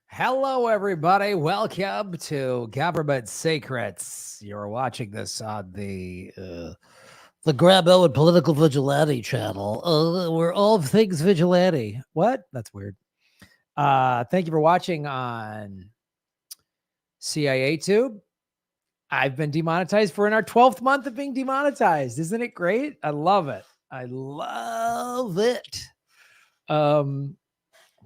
Hello, everybody. Welcome to Government Secrets. You're watching this on the Grab Owen Political Vigilante channel. We're all things vigilante. What? That's weird. Thank you for watching on CIA Tube. I've been demonetized for in our 12th month of being demonetized. Isn't it great? I love it. I love it.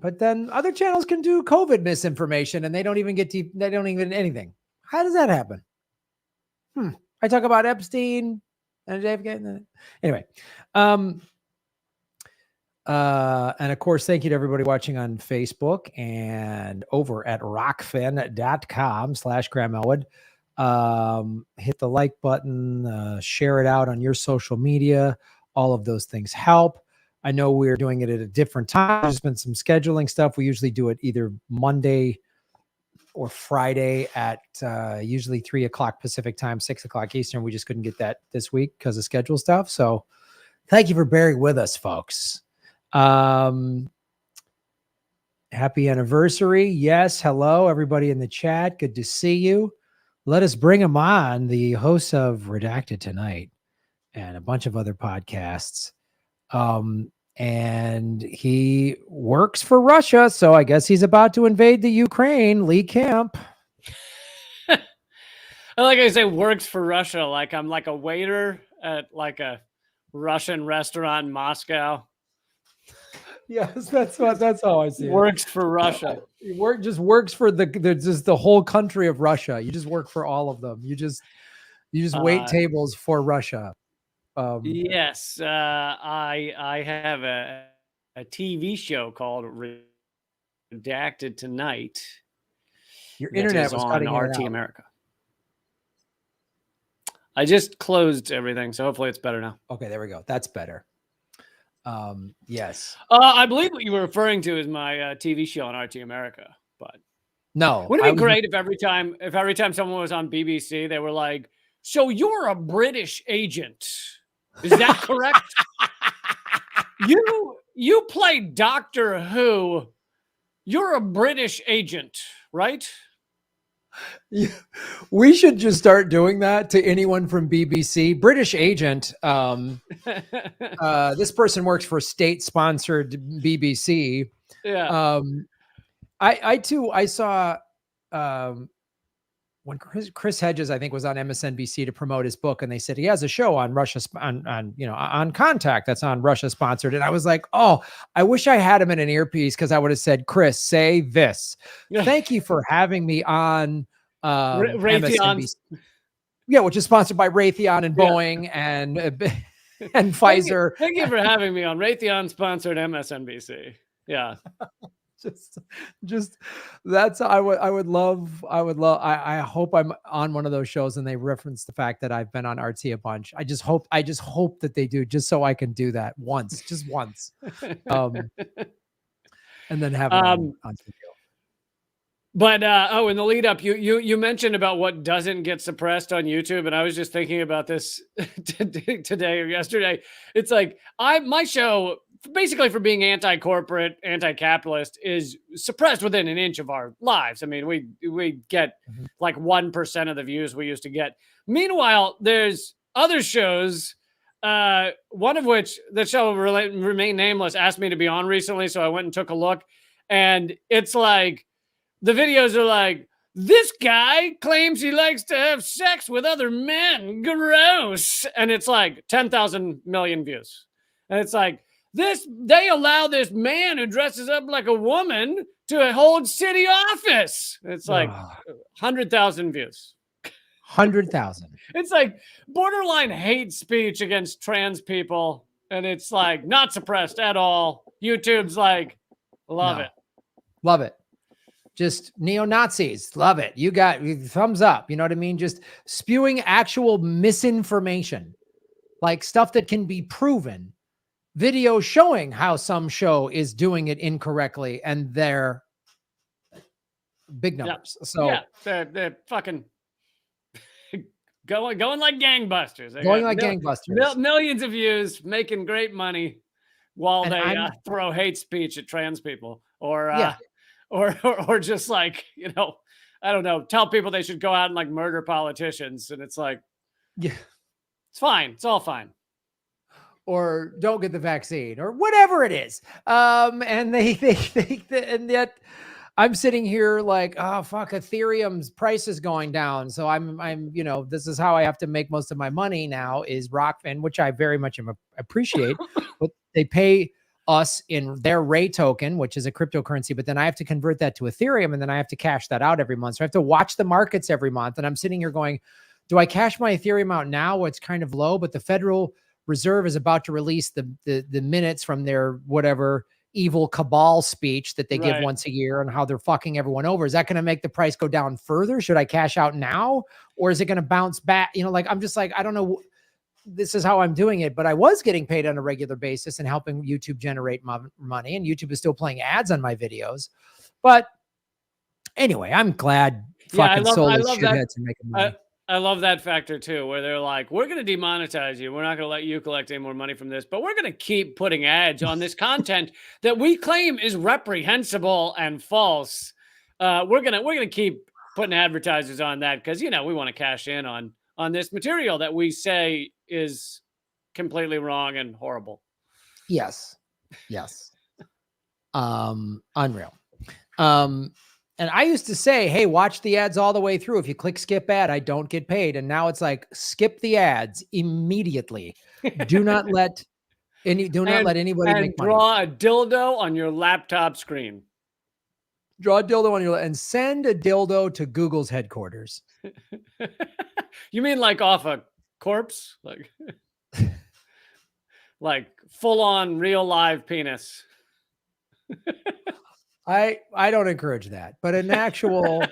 But then other channels can do COVID misinformation and they don't even they don't even anything. How does that happen? I talk about Epstein and JFK. Anyway. And of course, thank you to everybody watching on Facebook and over at rockfin.com/Graham Elwood. Hit the like button, share it out on your social media. All of those things help. I know we're doing it at a different time. There's been some scheduling stuff. We usually do it either Monday or Friday at usually 3 o'clock Pacific time, 6 o'clock Eastern. We just couldn't get that this week because of schedule stuff. So thank you for bearing with us, folks. Happy anniversary. Yes. Hello, everybody in the chat. Good to see you. Let us bring him on, the host of Redacted Tonight and a bunch of other podcasts. And he works for Russia, so I guess he's about to invade the Ukraine. Lee Camp. I like I say works for Russia, like I'm like a waiter at like a Russian restaurant in Moscow. Yes, that's how I see it. Works for Russia. Just works for the whole country of Russia. You just work for all of them. You just wait tables for Russia. Yes, I have a TV show called Redacted Tonight. Your internet was on RT America. I just closed everything, so hopefully it's better now. Okay, there we go. That's better. Yes. I believe what you were referring to is my TV show on RT America, but no. Wouldn't it be great if every time someone was on BBC, they were like, "So you're a British agent? Is that correct? You play Doctor Who. You're a British agent, right?" Yeah. We should just start doing that to anyone from BBC. British agent. This person works for state-sponsored BBC. Yeah. I saw when Chris Hedges, I think, was on MSNBC to promote his book, and they said he has a show on Russia on Contact that's on Russia sponsored, and I was like, oh, I wish I had him in an earpiece because I would have said, Chris, say this. Thank you for having me on MSNBC. Yeah, which is sponsored by Raytheon and Boeing and Pfizer. Thank you for having me on Raytheon sponsored MSNBC. Yeah. just that's I would love. I hope I'm on one of those shows and they reference the fact that I've been on RT a bunch. I just hope that they do, just so I can do that just once. And then have it on video. But in the lead up, you mentioned about what doesn't get suppressed on YouTube, and I was just thinking about this today or yesterday. It's like my show, basically for being anti-corporate, anti-capitalist, is suppressed within an inch of our lives. I mean, we get like 1% of the views we used to get. Meanwhile, there's other shows, one of which the show remain nameless asked me to be on recently, so I went and took a look, and it's like the videos are like, this guy claims he likes to have sex with other men. Gross. And it's like 10,000 million views. And it's like, they allow this man who dresses up like a woman to hold city office. It's like 100,000 views. 100,000. It's like borderline hate speech against trans people. And it's like not suppressed at all. YouTube's like, love it. Love it. Just neo-Nazis. Love it. You got thumbs up. You know what I mean? Just spewing actual misinformation, like stuff that can be proven. Video showing how some show is doing it incorrectly, and they're big numbers. Yeah. So yeah, they're fucking going like gangbusters. Gangbusters. Millions of views, making great money while they throw hate speech at trans people or or just like, I don't know, tell people they should go out and like murder politicians. And it's like, Yeah. it's fine. It's all fine. Or don't get the vaccine or whatever it is. And and yet I'm sitting here like, oh fuck, Ethereum's price is going down. So I'm, this is how I have to make most of my money now is Rockfin, which I very much appreciate. But they pay us in their Ray token, which is a cryptocurrency, but then I have to convert that to Ethereum and then I have to cash that out every month. So I have to watch the markets every month. And I'm sitting here going, do I cash my Ethereum out now where it's kind of low, but the Federal Reserve is about to release the minutes from their whatever evil cabal speech that they give once a year and how they're fucking everyone over. Is that going to make the price go down further? Should I cash out now or is it going to bounce back? I'm just like, I don't know. This is how I'm doing it, but I was getting paid on a regular basis and helping YouTube generate money, and YouTube is still playing ads on my videos. But anyway, I'm glad fucking soulless shitheads are making money. I love that factor too, where they're like, we're going to demonetize you. We're not going to let you collect any more money from this, but we're going to keep putting ads on this content that we claim is reprehensible and false. We're going to keep putting advertisers on that because, we want to cash in on this material that we say is completely wrong and horrible. Yes. Unreal. And I used to say, hey, watch the ads all the way through. If you click skip ad, I don't get paid. And now it's like, skip the ads immediately. Do not let anybody make money. Draw a dildo on your laptop screen. Draw a dildo and send a dildo to Google's headquarters. You mean like off a corpse? Like full on real live penis. I don't encourage that, but an actual.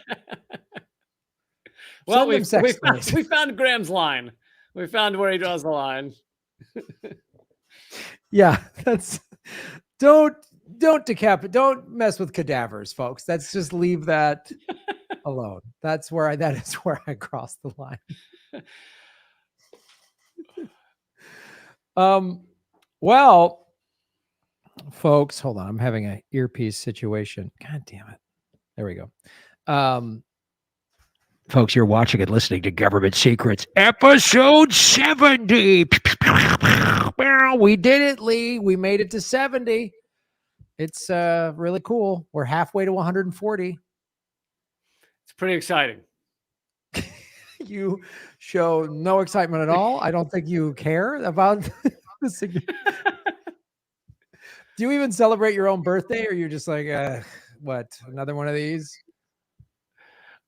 Well, we found Graham's line. We found where he draws the line. Yeah, that's don't mess with cadavers, folks. Let's just leave that alone. That is where I crossed the line. Well, folks, hold on. I'm having an earpiece situation. God damn it. There we go. Folks, you're watching and listening to Government Secrets, episode 70. We did it, Lee. We made it to 70. It's really cool. We're halfway to 140. It's pretty exciting. You show no excitement at all. I don't think you care about this. Do you even celebrate your own birthday, or you're just like, what, another one of these?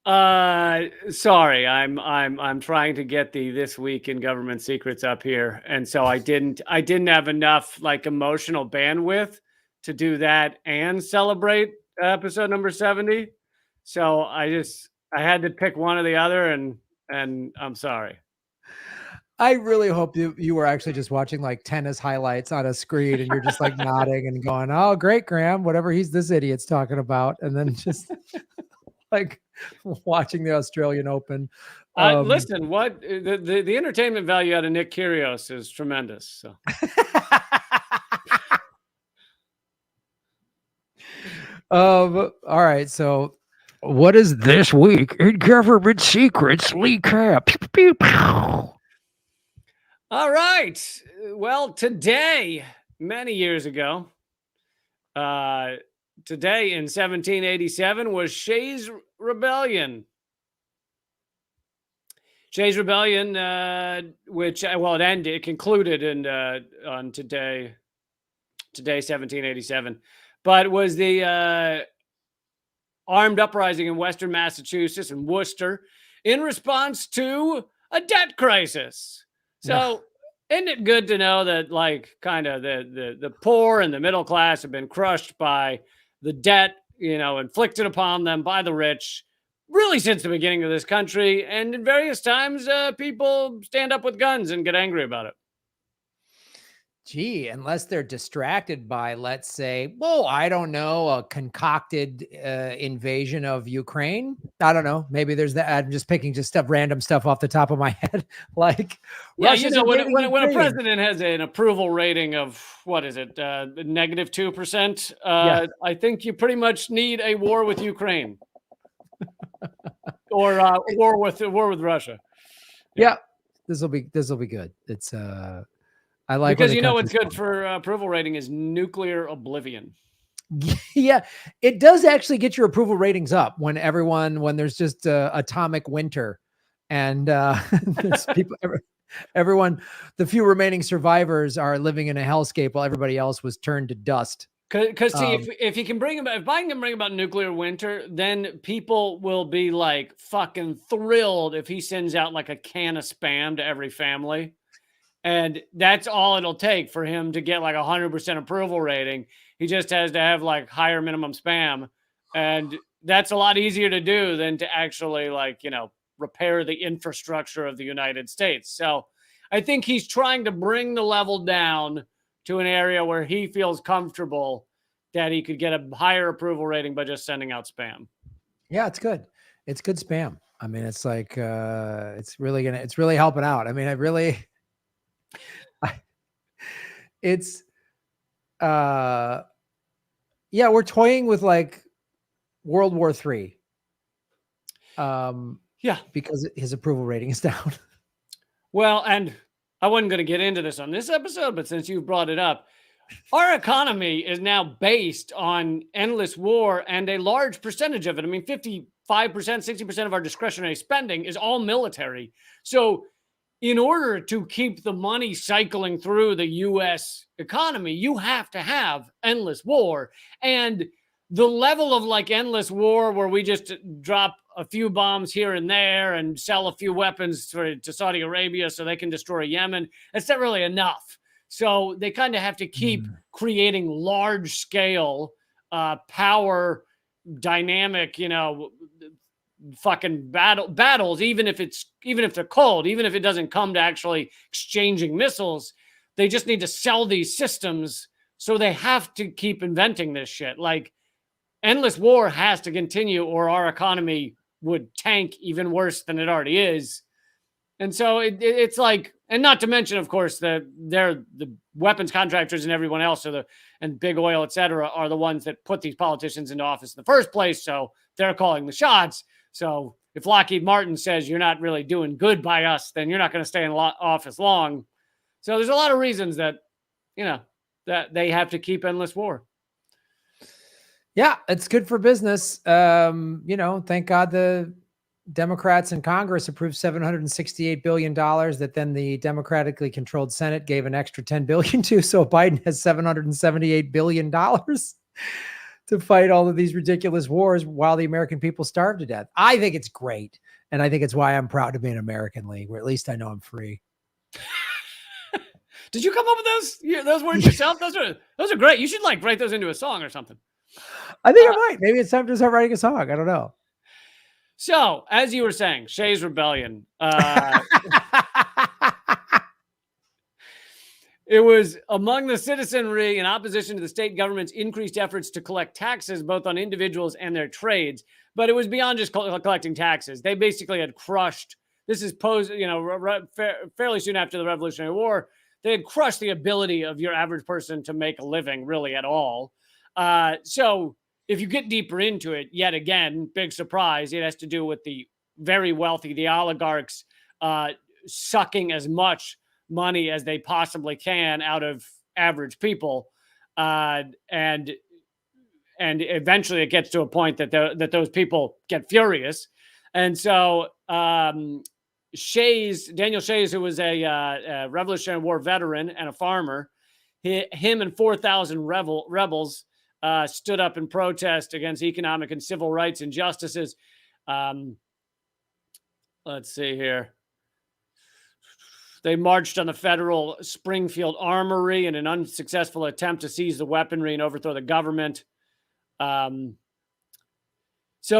Sorry, I'm trying to get the This Week in Government Secrets up here, and so I didn't have enough like emotional bandwidth to do that and celebrate episode number 70. So I had to pick one or the other, and I'm sorry. I really hope you were actually just watching like tennis highlights on a screen and you're just like nodding and going, oh, great, Graham, whatever this idiot's talking about. And then just like watching the Australian Open. Listen, what the entertainment value out of Nick Kyrgios is tremendous. So. All right. So what is this week in Government Secrets? Lee Cap. All right. Well, today, many years ago, today in 1787 was Shays Rebellion. Shays Rebellion, which, well, it concluded on today, 1787, but was the armed uprising in Western Massachusetts and Worcester in response to a debt crisis. So isn't it good to know that like kind of the poor and the middle class have been crushed by the debt, inflicted upon them by the rich really since the beginning of this country. And in various times, people stand up with guns and get angry about it. Gee, unless they're distracted by, let's say, well, I don't know, a concocted invasion of Ukraine. I don't know. Maybe there's that. I'm just picking random stuff off the top of my head. Like Yeah, Russia's invading when a Ukraine. president has an approval rating of what is it, -2%? Yeah. I think you pretty much need a war with Ukraine, or war with Russia. Yeah, this will be good. It's I like Because when the what's country's good for approval rating is nuclear oblivion. Yeah, it does actually get your approval ratings up when there's just atomic winter, and there's everyone, the few remaining survivors are living in a hellscape while everybody else was turned to dust. Because see, if he can bring about, if Biden can bring about nuclear winter, then people will be like fucking thrilled if he sends out like a can of Spam to every family. And that's all it'll take for him to get like 100% approval rating. He just has to have like higher minimum spam. And that's a lot easier to do than to actually like, repair the infrastructure of the United States. So I think he's trying to bring the level down to an area where he feels comfortable that he could get a higher approval rating by just sending out spam. Yeah, it's good. It's good spam. I mean, it's like, it's really helping out. I mean, we're toying with like World War III. Yeah, because his approval rating is down. Well, and I wasn't going to get into this on this episode, but since you brought it up, our economy is now based on endless war, and a large percentage of it, 55%, 60% of our discretionary spending is all military. So in order to keep the money cycling through the U.S. economy, you have to have endless war. And the level of like endless war where we just drop a few bombs here and there and sell a few weapons to Saudi Arabia so they can destroy Yemen, that's not really enough. So they kind of have to keep creating large scale power dynamic, fucking battles, even if they're cold, even if it doesn't come to actually exchanging missiles. They just need to sell these systems, so they have to keep inventing this shit. Like, endless war has to continue, or our economy would tank even worse than it already is. And so it's like, and not to mention, of course, they're the weapons contractors and everyone else and big oil, et cetera, are the ones that put these politicians into office in the first place. So they're calling the shots. So if Lockheed Martin says you're not really doing good by us, then you're not going to stay in office long. So there's a lot of reasons that, that they have to keep endless war. Yeah, it's good for business. Thank God the Democrats in Congress approved $768 billion that then the democratically controlled Senate gave an extra $10 billion to. So Biden has $778 billion to fight all of these ridiculous wars while the American people starve to death. I think it's great. And I think it's why I'm proud to be an American, League, where at least I know I'm free. Did you come up with those words yourself? Those are great. You should like write those into a song or something. I think I might. Maybe it's time to start writing a song. I don't know. So, as you were saying, Shays Rebellion. It was among the citizenry in opposition to the state government's increased efforts to collect taxes, both on individuals and their trades. But it was beyond just collecting taxes. They basically had crushed. This is fairly soon after the Revolutionary War. They had crushed the ability of your average person to make a living really at all. So if you get deeper into it, yet again, big surprise, it has to do with the very wealthy, the oligarchs, sucking as much money as they possibly can out of average people. And eventually it gets to a point that those people get furious. And so Daniel Shays, who was a Revolutionary War veteran and a farmer, him and 4,000 rebels stood up in protest against economic and civil rights injustices. Let's see here. They marched on the federal Springfield Armory in an unsuccessful attempt to seize the weaponry and overthrow the government. So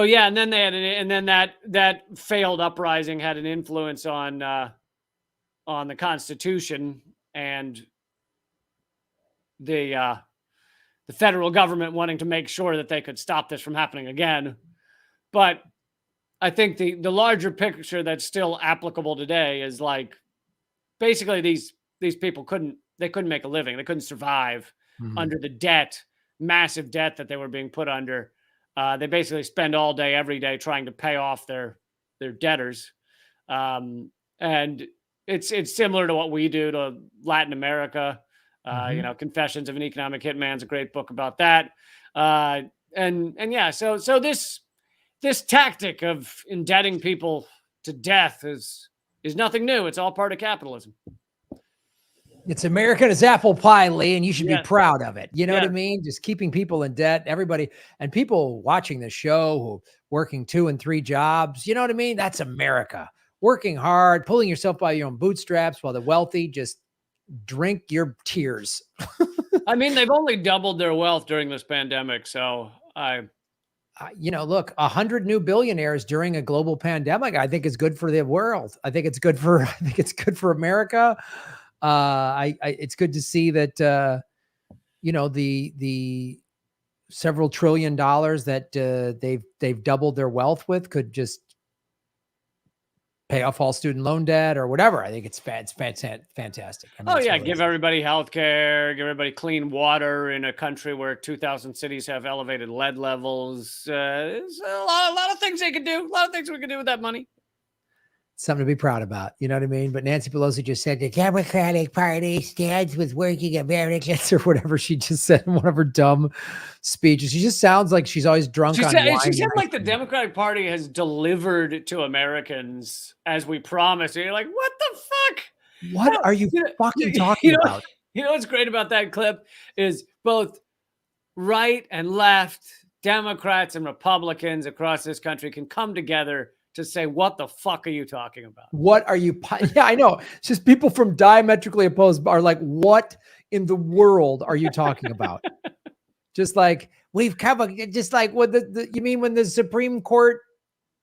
yeah, and then that failed uprising had an influence on the Constitution, and the federal government wanting to make sure that they could stop this from happening again. But I think the larger picture that's still applicable today is like basically these people couldn't make a living. They couldn't survive under the debt, massive debt that they were being put under. They basically spend all day, every day trying to pay off their debtors. And it's similar to what we do to Latin America. You know, Confessions of an Economic Hitman is a great book about that. And yeah, so this tactic of indebting people to death is nothing new. It's all part of capitalism. It's American as apple pie, Lee, and you should be proud of it. You know what I mean? Just keeping people in debt, everybody, and people watching the show who working 2 and 3 jobs. You know what I mean? That's America. Working hard, pulling yourself by your own bootstraps, while the wealthy just drink your tears. I mean, they've only doubled their wealth during this pandemic. So you know, look, 100 new billionaires during a global pandemic, I think is good for the world. I think it's good for America. It's good to see that, you know, the several $1 trillion that they've doubled their wealth with could just pay off all student loan debt or whatever. I think it's fantastic. I mean, really give everybody health care, give everybody clean water in a country where 2,000 cities have elevated lead levels. There's a lot of things they could do. A lot of things we could do with that money. Something to be proud about. You know what I mean? But Nancy Pelosi just said the Democratic Party stands with working Americans, or whatever she just said in one of her dumb speeches. She just sounds like she's always drunk on wine. She said like the Democratic Party has delivered to Americans as we promised. And you're like, what the fuck? What are you fucking talking about? You know what's great about that clip is both right and left, Democrats and Republicans across this country can come together to say, what the fuck are you talking about? What are you? Yeah, I know. It's just people from diametrically opposed are like, what in the world are you talking about? Just like we've come, just like what you mean when the Supreme Court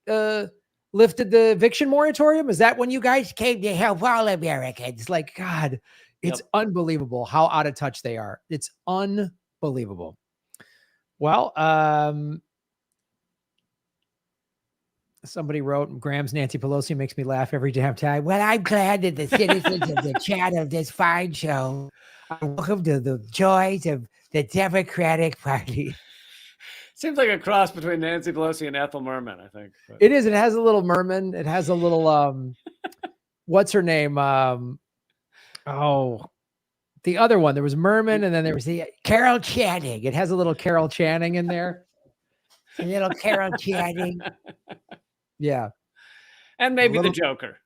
lifted the eviction moratorium? Is that when you guys came to help all Americans? Like, God, it's unbelievable how out of touch they are. It's unbelievable. Well, somebody wrote, Graham's Nancy Pelosi makes me laugh every damn time. Well, I'm glad that the citizens of the chat of this fine show are welcome to the joys of the Democratic Party. Seems like a cross between Nancy Pelosi and Ethel Merman, I think. But. It is. It has a little Merman. It has a little, what's her name? The other one. There was Merman, and then there was the Carol Channing. It has a little Carol Channing in there. A little Carol Channing. Yeah. And maybe the Joker.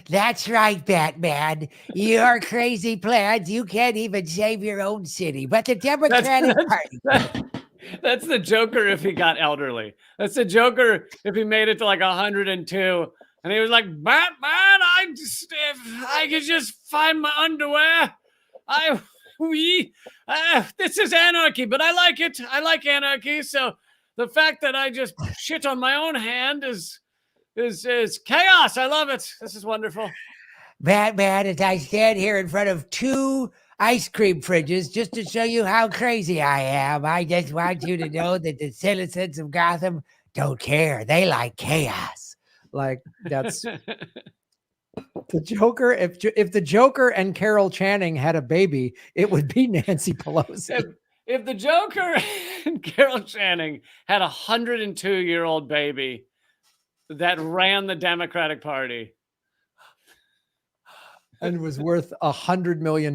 That's right, Batman. Your crazy plans, you can't even save your own city. But the Democratic Party. That's the Joker if he got elderly. That's the Joker if he made it to like 102. And he was like, Batman, if I could just find my underwear. This is anarchy, but I like it. I like anarchy. So the fact that I just shit on my own hand is chaos. I love it. This is wonderful. Batman, as I stand here in front of 2 ice cream fridges just to show you how crazy I am, I just want you to know that the citizens of Gotham don't care. They like chaos. Like, that's the Joker. If the Joker and Carol Channing had a baby, it would be Nancy Pelosi. If the Joker and Carol Channing had a 102-year-old baby that ran the Democratic Party and was worth $100 million,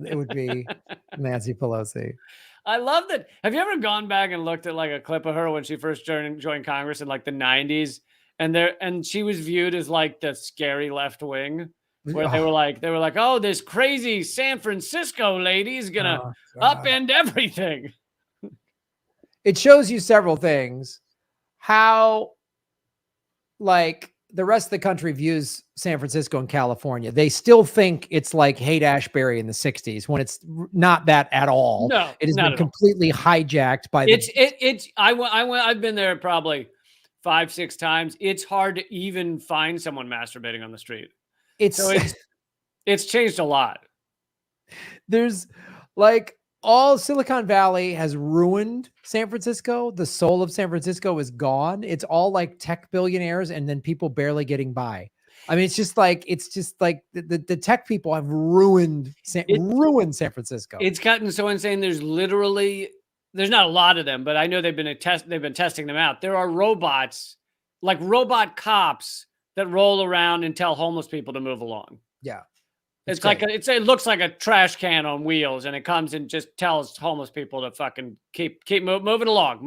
it would be Nancy Pelosi. I love that. Have you ever gone back and looked at like a clip of her when she first joined Congress in like the 90s? And she was viewed as like the scary left wing, where they were like, oh, this crazy San Francisco lady is gonna upend everything. It shows you several things. How, like, the rest of the country views San Francisco and California. They still think it's like Haight-Ashbury in the 60s, when it's not that at all. No, it has been completely hijacked by I've been there probably 5-6 times. It's hard to even find someone masturbating on the street. It's It's changed a lot. There's like all Silicon Valley has ruined San Francisco. The soul of San Francisco is gone. It's all like tech billionaires and then people barely getting by. I mean, it's just like the tech people have ruined San Francisco. It's gotten so insane. There's not a lot of them, but I know they've been testing them out. There are robots, like robot cops, that roll around and tell homeless people to move along. Yeah. It looks like a trash can on wheels, and it comes and just tells homeless people to fucking keep moving along.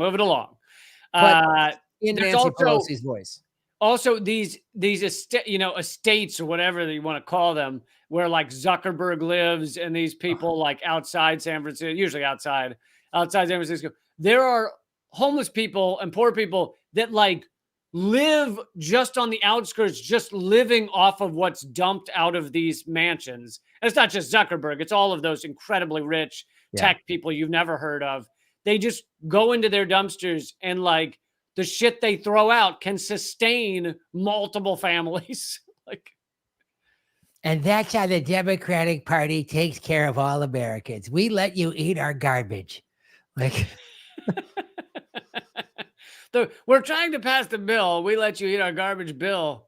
But in there's Nancy Pelosi's voice. Also, these estates or whatever that you want to call them, where like Zuckerberg lives, and these people like outside San Francisco, usually outside San Francisco, there are homeless people and poor people that like live just on the outskirts, just living off of what's dumped out of these mansions. And it's not just Zuckerberg, it's all of those incredibly rich tech people you've never heard of. They just go into their dumpsters, and like the shit they throw out can sustain multiple families. And that's how the Democratic Party takes care of all Americans. We let you eat our garbage. Like we're trying to pass the bill. We let you eat our garbage bill.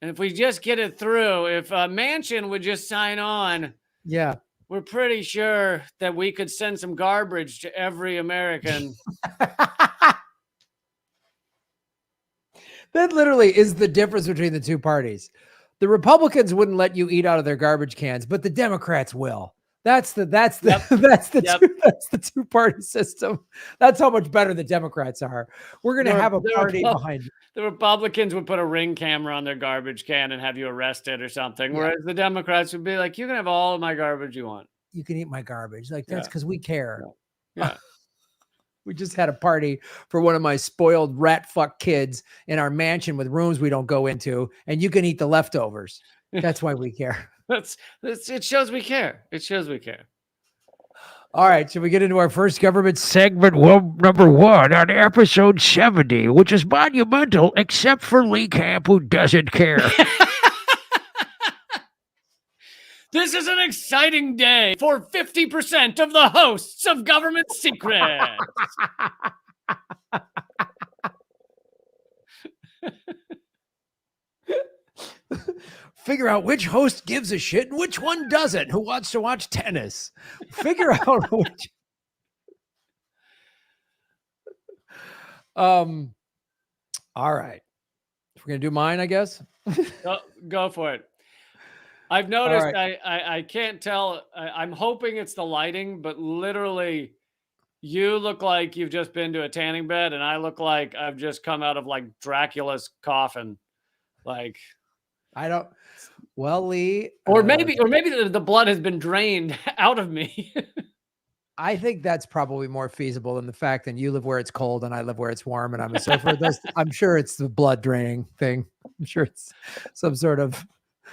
And if we just get it through, if Manchin would just sign on, we're pretty sure that we could send some garbage to every American. That literally is the difference between the two parties. The Republicans wouldn't let you eat out of their garbage cans, but the Democrats will. That's the two-party system. That's how much better the Democrats are. We're going to have a party behind you. The Republicans would put a Ring camera on their garbage can and have you arrested or something, whereas the Democrats would be like, you can have all of my garbage you want. You can eat my garbage. Like, that's because we care. Yeah. We just had a party for one of my spoiled rat fuck kids in our mansion with rooms we don't go into, and you can eat the leftovers. That's why we care. It shows we care. It shows we care. All right, should we get into our first government segment? Well, number one on episode 70, which is monumental, except for Lee Camp, who doesn't care. This is an exciting day for 50% of the hosts of Government Secrets. Figure out which host gives a shit and which one doesn't. Who wants to watch tennis? Figure out which. All right. We're gonna do mine, I guess. Go for it. I've noticed. Right. I can't tell. I'm hoping it's the lighting, but literally, you look like you've just been to a tanning bed, and I look like I've just come out of like Dracula's coffin. Like, I don't. Well, Lee, or maybe the blood has been drained out of me. I think that's probably more feasible than the fact that you live where it's cold and I live where it's warm and I'm a surfer. I'm sure it's the blood draining thing. I'm sure it's some sort of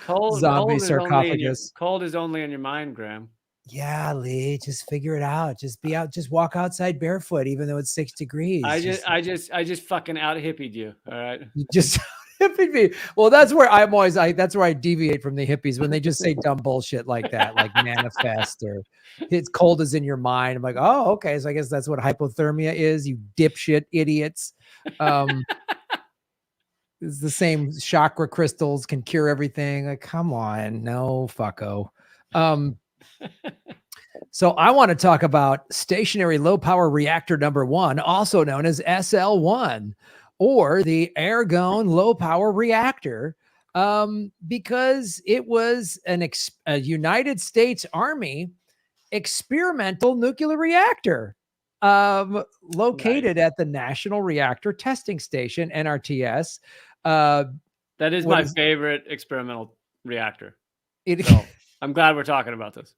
zombie sarcophagus. Cold is only in your mind, Graham. Yeah, Lee, just figure it out. Just be out. Just walk outside barefoot, even though it's 6 degrees. I just fucking out hippied you. All right. You just hippied me. Well, that's where I'm always. That's where I deviate from the hippies when they just say dumb bullshit like that, like manifest or it's cold as in your mind. I'm like, oh, okay. So I guess that's what hypothermia is. You dipshit idiots. It's the same. Chakra crystals can cure everything. Like, come on, no fucko. So I want to talk about stationary low power reactor number 1, also known as SL1, or the Argonne low power reactor, because it was a United States Army experimental nuclear reactor located at the National Reactor Testing Station, NRTS. That is my favorite experimental reactor. So I'm glad we're talking about this.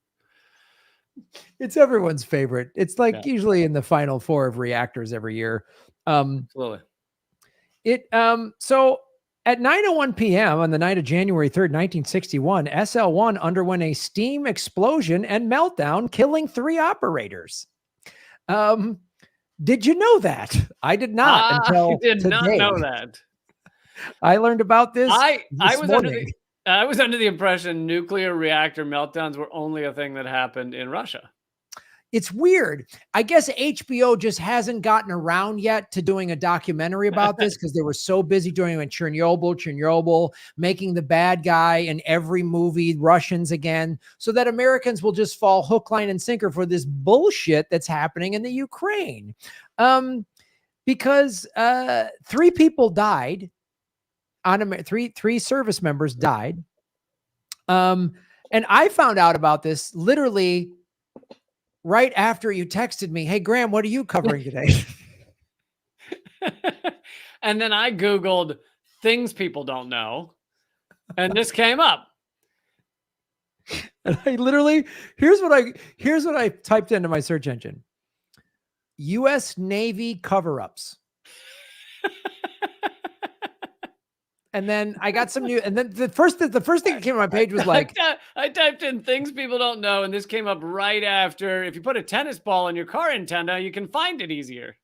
It's everyone's favorite. It's like usually in the final 4 of reactors every year. Absolutely. So at 9:01 p.m. on the night of January 3rd, 1961, SL1 underwent a steam explosion and meltdown, killing 3 operators. Did you know that? I did not until I did today. not know that. I learned about this. I was morning. I was under the impression nuclear reactor meltdowns were only a thing that happened in Russia. It's weird. I guess HBO just hasn't gotten around yet to doing a documentary about this because they were so busy doing it in Chernobyl, making the bad guy in every movie Russians again, so that Americans will just fall hook, line, and sinker for this bullshit that's happening in the Ukraine. Because 3 people died on three service members died. And I found out about this literally right after you texted me, "Hey, Graham, what are you covering today?" And then I Googled things people don't know, and this came up. And I literally, here's what I typed into my search engine. U.S. Navy cover-ups. And then I got some new, and then the first thing that came on my page was like, I typed in things people don't know, and this came up right after. If you put a tennis ball in your car antenna, you can find it easier.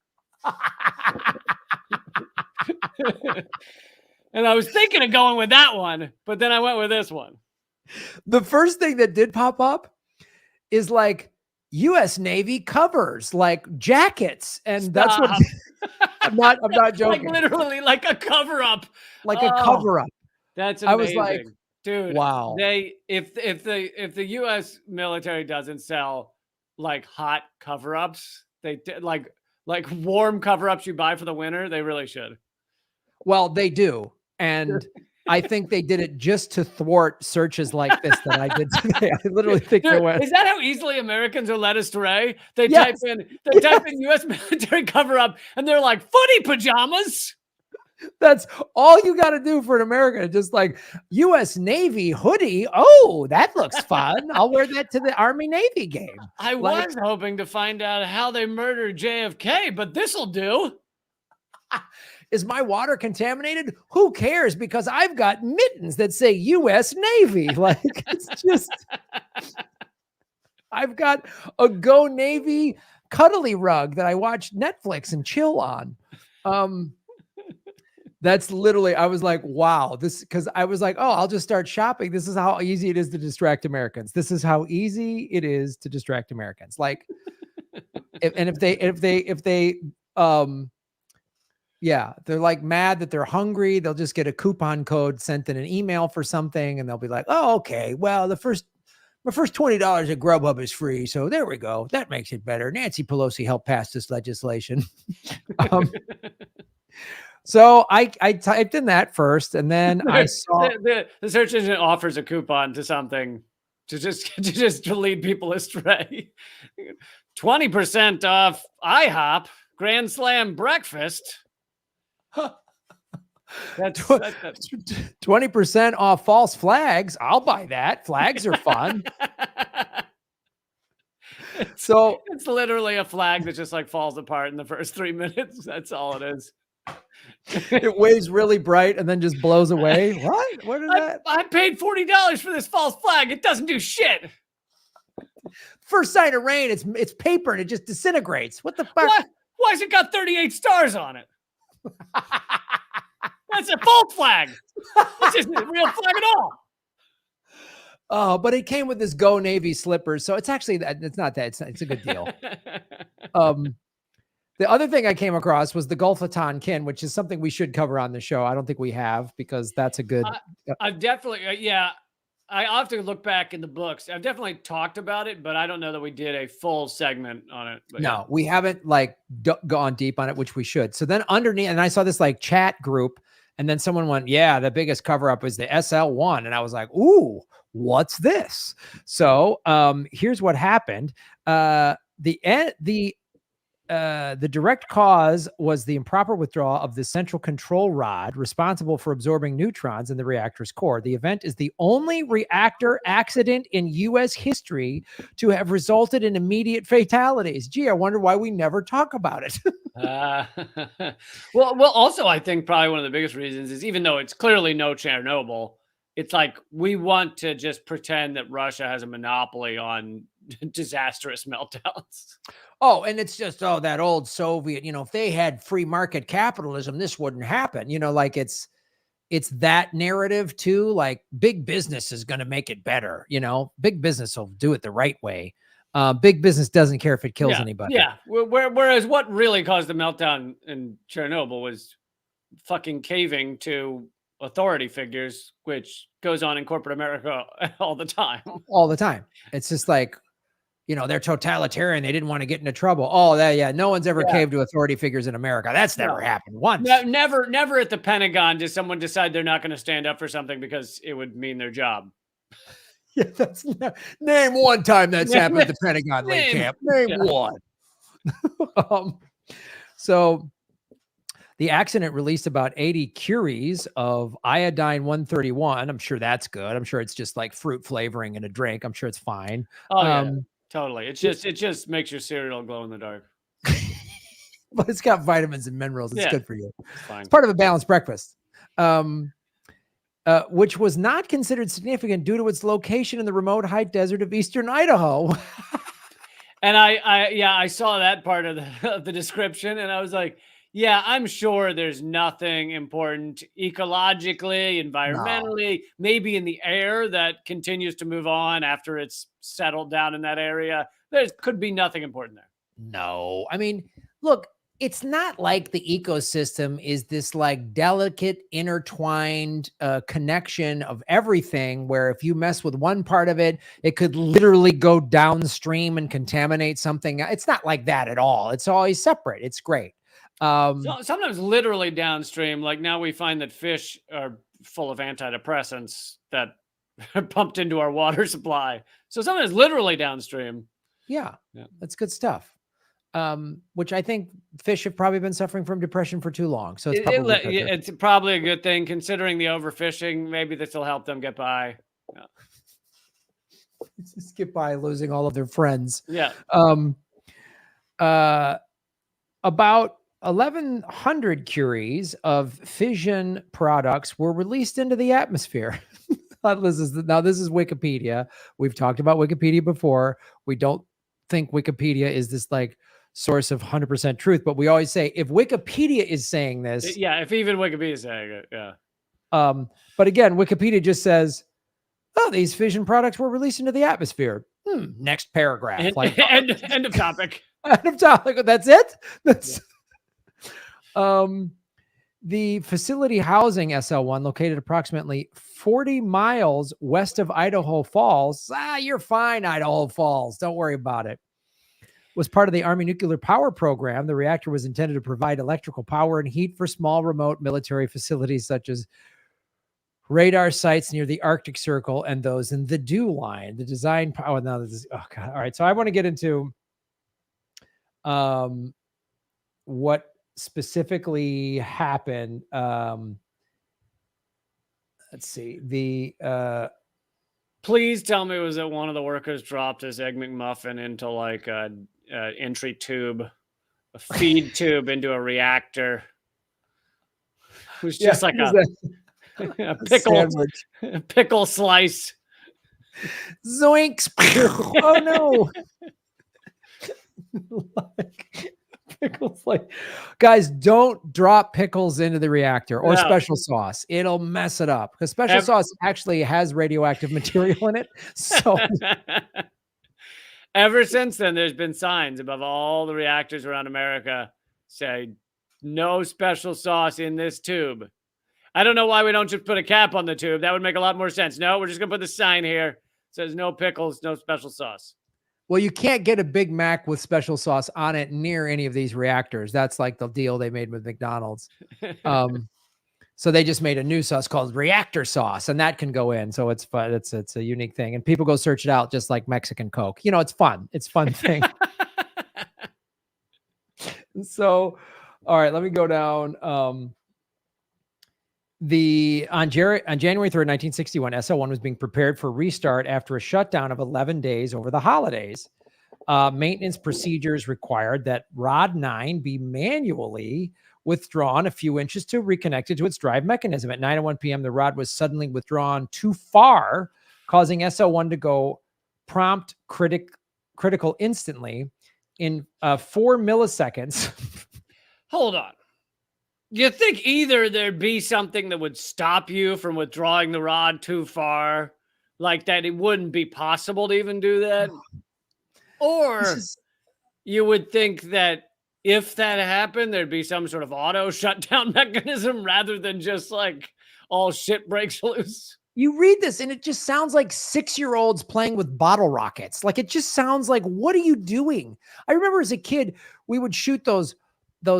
And I was thinking of going with that one, but then I went with this one. The first thing that did pop up is like U.S. Navy covers, like jackets, and Stop. that's what. I'm not joking. Like literally, like a cover up, like a cover up. That's amazing. I was like, dude, wow. If the U.S. military doesn't sell like hot cover ups, they like warm cover ups you buy for the winter, they really should. Well, they do, and I think they did it just to thwart searches like this that I did today. I literally think they went. Is that how easily Americans are led astray? They type in U.S. military cover up, and they're like footy pajamas. That's all you got to do for an American. Just like U.S. Navy hoodie. Oh, that looks fun. I'll wear that to the Army Navy game. I was hoping to find out how they murdered JFK, but this'll do. Is my water contaminated? Who cares? Because I've got mittens that say U.S. Navy. Like, it's just, I've got a Go Navy cuddly rug that I watch Netflix and chill on. That's literally, I was like, wow, this, because I was like, oh, I'll just start shopping. This is how easy it is to distract Americans. This is how easy it is to distract Americans. Like, if they, yeah, they're like mad that they're hungry, they'll just get a coupon code sent in an email for something, and they'll be like, oh, okay, well, my first $20 at Grubhub is free, so there we go. That makes it better. Nancy Pelosi helped pass this legislation. So I typed in that first, and then I saw the search engine offers a coupon to something to just lead people astray. 20% off IHOP Grand Slam breakfast. That's 20% off false flags. I'll buy that. Flags are fun. So it's literally a flag that just like falls apart in the first 3 minutes. That's all it is. It waves really bright and then just blows away. What? What is that? I paid $40 for this false flag. It doesn't do shit. First sign of rain, it's paper and it just disintegrates. What the fuck? Why has it got 38 stars on it? That's a false flag. This isn't a real flag at all. Oh, but it came with this Go Navy slippers, so it's actually it's not that. It's a good deal. The other thing I came across was the Gulfaton kin, which is something we should cover on the show. I don't think we have, because that's a good. I've definitely, yeah. I'll have to look back in the books. I've definitely talked about it, but I don't know that we did a full segment on it. But no, yeah. We haven't like gone deep on it, which we should. So then underneath, and I saw this like chat group, and then someone went, yeah, the biggest cover up is the SL1. And I was like, ooh, what's this? So here's what happened. The direct cause was the improper withdrawal of the central control rod responsible for absorbing neutrons in the reactor's core. The event is the only reactor accident in U.S. history to have resulted in immediate fatalities. Gee, I wonder why we never talk about it. Well, also, I think probably one of the biggest reasons is, even though it's clearly no Chernobyl, it's like we want to just pretend that Russia has a monopoly on disastrous meltdowns. Oh, and it's just, oh, that old Soviet, if they had free market capitalism, this wouldn't happen. Like it's that narrative too. Like big business is going to make it better. Big business will do it the right way. Big business doesn't care if it kills anybody. Yeah. Whereas what really caused the meltdown in Chernobyl was fucking caving to authority figures, which goes on in corporate America all the time. All the time. It's just like, they're totalitarian. They didn't want to get into trouble. Oh, yeah. No one's ever caved to authority figures in America. That's never happened once. Never at the Pentagon does someone decide they're not going to stand up for something because it would mean their job. Yeah, name one time that's happened at the Pentagon, Lee Camp. Name one. So the accident released about 80 curies of iodine-131. I'm sure that's good. I'm sure it's just like fruit flavoring in a drink. I'm sure it's fine. Oh, yeah, totally. It just makes your cereal glow in the dark. But it's got vitamins and minerals. It's good for you. It's fine. It's part of a balanced breakfast. Which was not considered significant due to its location in the remote high desert of eastern Idaho. And I saw that part of the description, and I was like, yeah, I'm sure there's nothing important ecologically, environmentally, maybe in the air that continues to move on after it's settled down in that area. There could be nothing important there. No, I mean, look, it's not like the ecosystem is this like delicate, intertwined connection of everything where if you mess with one part of it, it could literally go downstream and contaminate something. It's not like that at all. It's always separate. It's great. So sometimes literally downstream, like now we find that fish are full of antidepressants that are pumped into our water supply. So sometimes literally downstream. Yeah, that's good stuff. Which I think fish have probably been suffering from depression for too long. So it's probably a good thing considering the overfishing. Maybe this will help them get by. Yeah. Just get by losing all of their friends. Yeah. About 1,100 curies of fission products were released into the atmosphere. This is Wikipedia. We've talked about Wikipedia before. We don't think Wikipedia is this like source of 100% truth, but we always say if Wikipedia is saying this, if even Wikipedia is saying it, but again, Wikipedia just says, "Oh, these fission products were released into the atmosphere." Next paragraph, end of topic. End of topic. That's it. That's the facility housing SL1, located approximately 40 miles west of Idaho Falls. You're fine, Idaho Falls. Don't worry about it. Was part of the Army nuclear power program. The reactor was intended to provide electrical power and heat for small remote military facilities such as radar sites near the Arctic Circle and those in the Dew Line. The design power. Now this is, oh God. All right. So I want to get into what specifically happened. Let's see. Please tell me it was that one of the workers dropped his Egg McMuffin into like a entry tube, a feed tube into a reactor. It was just like a pickle slice. Zoinks! Oh no! Pickles, like, guys, don't drop pickles into the reactor or special sauce. It'll mess it up because special sauce actually has radioactive material in it. So ever since then, there's been signs above all the reactors around America say no special sauce in this tube. I don't know why we don't just put a cap on the tube. That would make a lot more sense. No, we're just gonna put the sign here. It says no pickles, no special sauce. Well, you can't get a Big Mac with special sauce on it near any of these reactors. That's like the deal they made with McDonald's. So they just made a new sauce called reactor sauce, and that can go in. So it's fun. It's a unique thing, and people go search it out, just like Mexican Coke. It's fun. It's a fun thing. So, all right, let me go down. On January 3rd, 1961, SL1 was being prepared for restart after a shutdown of 11 days over the holidays. Maintenance procedures required that Rod 9 be manually withdrawn a few inches to reconnect it to its drive mechanism. At 9:01 p.m., the rod was suddenly withdrawn too far, causing SL1 to go prompt critical instantly in 4 milliseconds. Hold on. You think either there'd be something that would stop you from withdrawing the rod too far, like that it wouldn't be possible to even do that, This or is you would think that if that happened, there'd be some sort of auto shutdown mechanism rather than just like all shit breaks loose. you read this and it just sounds like 6-year-olds playing with bottle rockets. Like it just sounds like, what are you doing? I remember as a kid, we would shoot those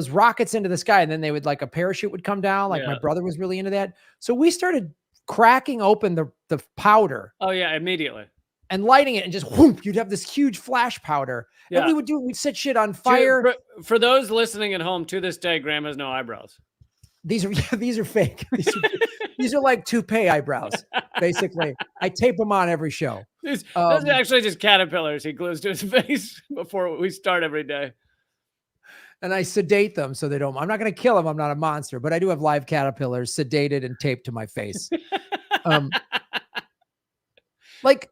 rockets into the sky and then they would like a parachute would come down. Like my Yeah. brother was really into that. So we started cracking open the powder Oh yeah, immediately. and lighting it and just whoop, you'd have this huge flash powder. And Yeah. we'd set shit on fire. For those listening at home, to this day, Graham has no eyebrows. These are these are fake. These are like toupee eyebrows, basically. I tape them on every show. Those are actually just caterpillars he glues to his face before we start every day. And I sedate them so they don't. I'm not going to kill them. I'm not a monster, but I do have live caterpillars sedated and taped to my face. Like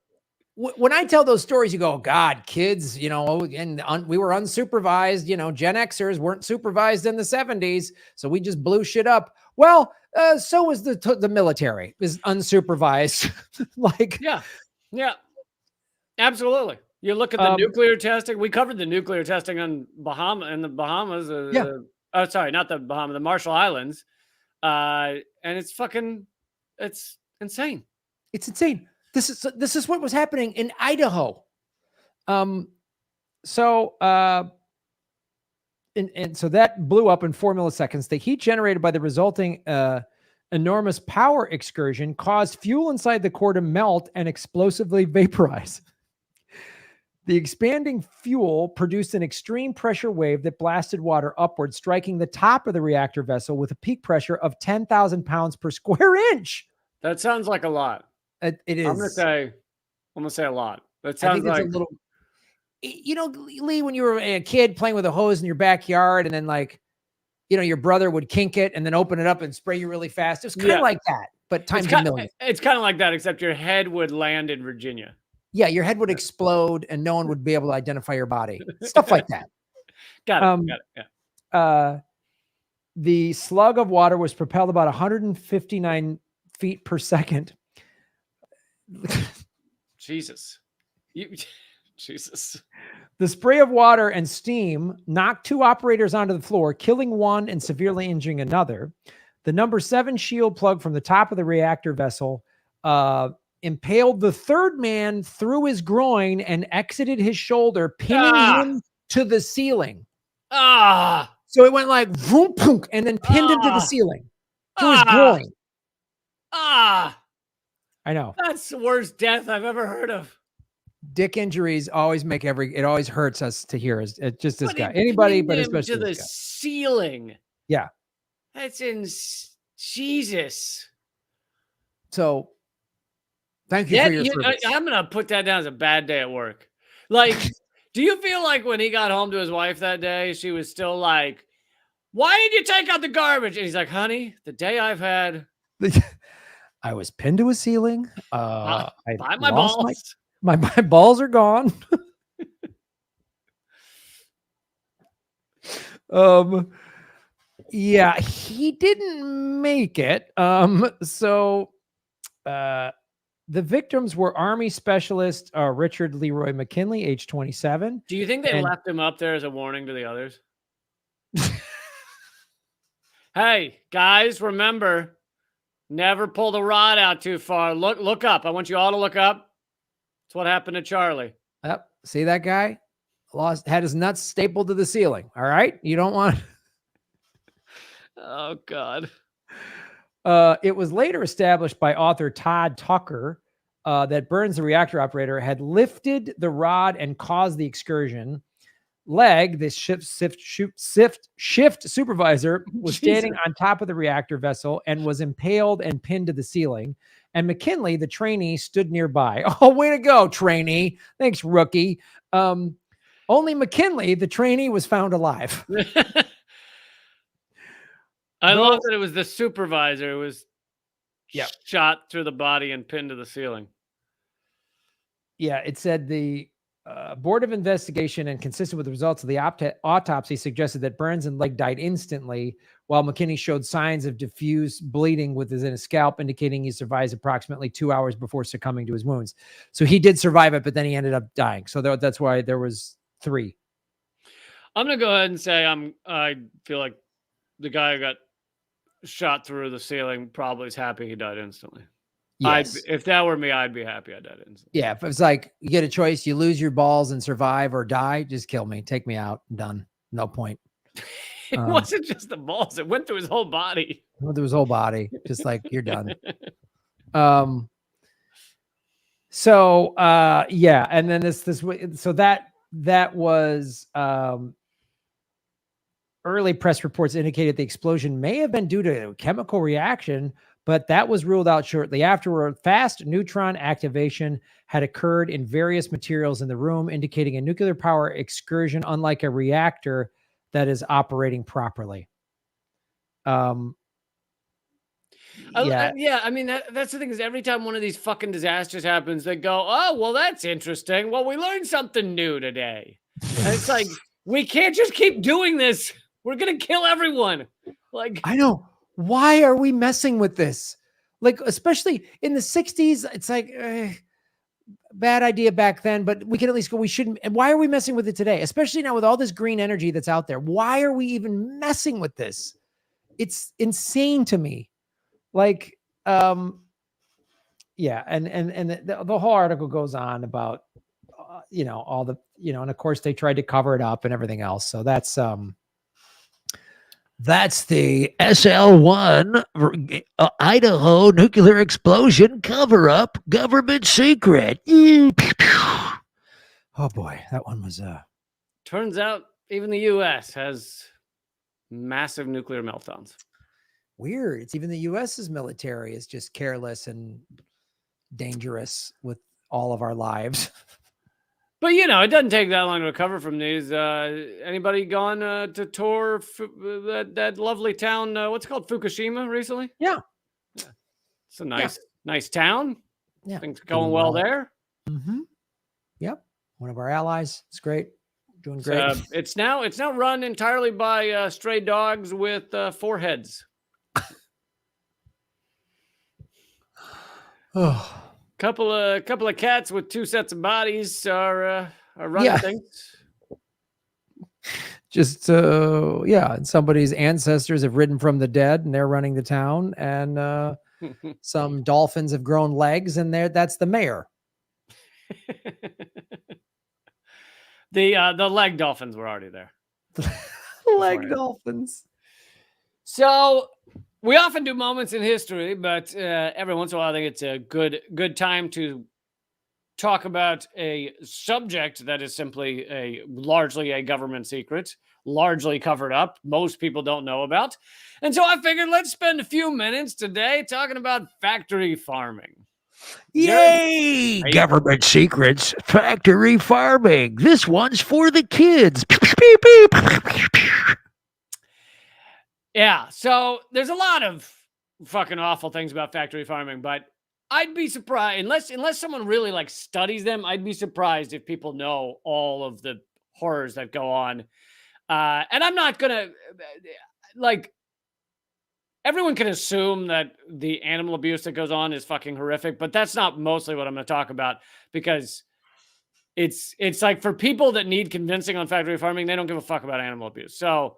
when I tell those stories, you go, oh, God, kids, you know, and we were unsupervised. You know, Gen Xers weren't supervised in the 70s, so we just blew shit up. Well, so was the military is unsupervised. Like, yeah, absolutely. You look at the nuclear testing. We covered the nuclear testing on the Bahamas. Oh, sorry, not the Bahamas, the Marshall Islands. And it's insane. It's insane. This is what was happening in Idaho. So that blew up in 4 milliseconds. The heat generated by the resulting enormous power excursion caused fuel inside the core to melt and explosively vaporize. The expanding fuel produced an extreme pressure wave that blasted water upward, striking the top of the reactor vessel with a peak pressure of 10,000 pounds per square inch. That sounds like a lot. It is. I'm gonna say a lot. That sounds like a little. You know, Lee, when you were a kid playing with a hose in your backyard, and then like, you know, your brother would kink it and then open it up and spray you really fast. It was kind of like that, but times a million. It's kind of like that, except your head would land in Virginia. Yeah, your head would explode and no one would be able to identify your body. Stuff like that. Got it. Yeah. The slug of water was propelled about 159 feet per second. Jesus. Jesus. The spray of water and steam knocked 2 operators onto the floor, killing one and severely injuring another. The number 7 shield plug from the top of the reactor vessel impaled the third man through his groin and exited his shoulder, pinning him to the ceiling. So it went like vroom, punk, and then pinned him to the ceiling through his groin. I know. That's the worst death I've ever heard of. Dick injuries always it always hurts us to hear. It's just this guy. Anybody, but especially to the ceiling. Yeah. That's in Jesus. So thank you for your service. I'm going to put that down as a bad day at work. Like, do you feel like when he got home to his wife that day, she was still like, why did you take out the garbage? And he's like, honey, the day I've had. I was pinned to a ceiling. By my balls. My balls are gone. Yeah, he didn't make it. So the victims were Army Specialist Richard Leroy McKinley, age 27. Do you think they left him up there as a warning to the others? Hey, guys, remember, never pull the rod out too far. Look up. I want you all to look up. That's what happened to Charlie. Yep. See that guy? Had his nuts stapled to the ceiling. All right. You don't want. Oh, God. It was later established by author Todd Tucker that Burns, the reactor operator, had lifted the rod and caused the excursion. Legg, this shift supervisor, was standing on top of the reactor vessel and was impaled and pinned to the ceiling. And McKinley, the trainee, stood nearby. Oh, way to go, trainee. Thanks, rookie. Only McKinley, the trainee, was found alive. I love that it was the supervisor who was shot through the body and pinned to the ceiling. Yeah, it said the Board of Investigation and consistent with the results of the autopsy suggested that Burns and leg died instantly, while McKinney showed signs of diffuse bleeding within his scalp, indicating he survives approximately 2 hours before succumbing to his wounds. So he did survive it, but then he ended up dying. So that's why there was 3. I'm gonna go ahead and say I feel like the guy who got shot through the ceiling probably is happy he died instantly. Yes. If that were me, I'd be happy I died instantly. Yeah. If it's like you get a choice, you lose your balls and survive or die, just kill me. Take me out. I'm done. No point. It wasn't just the balls; it went through his whole body. Went through his whole body. Just like you're done. So yeah, and then so that was early press reports indicated the explosion may have been due to a chemical reaction, but that was ruled out shortly afterward. Fast neutron activation had occurred in various materials in the room, indicating a nuclear power excursion, unlike a reactor that is operating properly. Yeah, I mean, that's the thing, is every time one of these fucking disasters happens, they go, oh, well, that's interesting. Well, we learned something new today. And it's like, we can't just keep doing this. We're going to kill everyone. Like, I know. Why are we messing with this? Like, especially in the 60s, it's like, bad idea back then, but we can at least go, we shouldn't. And why are we messing with it today? Especially now with all this green energy that's out there. Why are we even messing with this? It's insane to me. Like, yeah. And the whole article goes on about, all the, and of course they tried to cover it up and everything else. So that's the SL1 Idaho nuclear explosion cover-up government secret. Oh boy, that one was turns out even the U.S. has massive nuclear meltdowns. Weird. It's even the U.S.'s military is just careless and dangerous with all of our lives. But, it doesn't take that long to recover from these. Anybody gone to tour that lovely town, what's it called, Fukushima, recently? Yeah. It's a nice town. Yeah. Things going well there. Mm-hmm. Yep. One of our allies. It's great. Doing great. It's now run entirely by stray dogs with 4 heads. Oh. Couple of cats with 2 sets of bodies are running things. Just and somebody's ancestors have ridden from the dead and they're running the town, and some dolphins have grown legs, and that's the mayor. The leg dolphins were already there. Leg dolphins. So we often do moments in history, but every once in a while, I think it's a good time to talk about a subject that is simply largely a government secret, largely covered up. Most people don't know about. And so I figured let's spend a few minutes today talking about factory farming. Yay! Government secrets, factory farming. This one's for the kids. Yeah, so there's a lot of fucking awful things about factory farming, but I'd be surprised, unless someone really like studies them, I'd be surprised if people know all of the horrors that go on. And I'm not gonna everyone can assume that the animal abuse that goes on is fucking horrific, but that's not mostly what I'm going to talk about, because it's like, for people that need convincing on factory farming, they don't give a fuck about animal abuse. So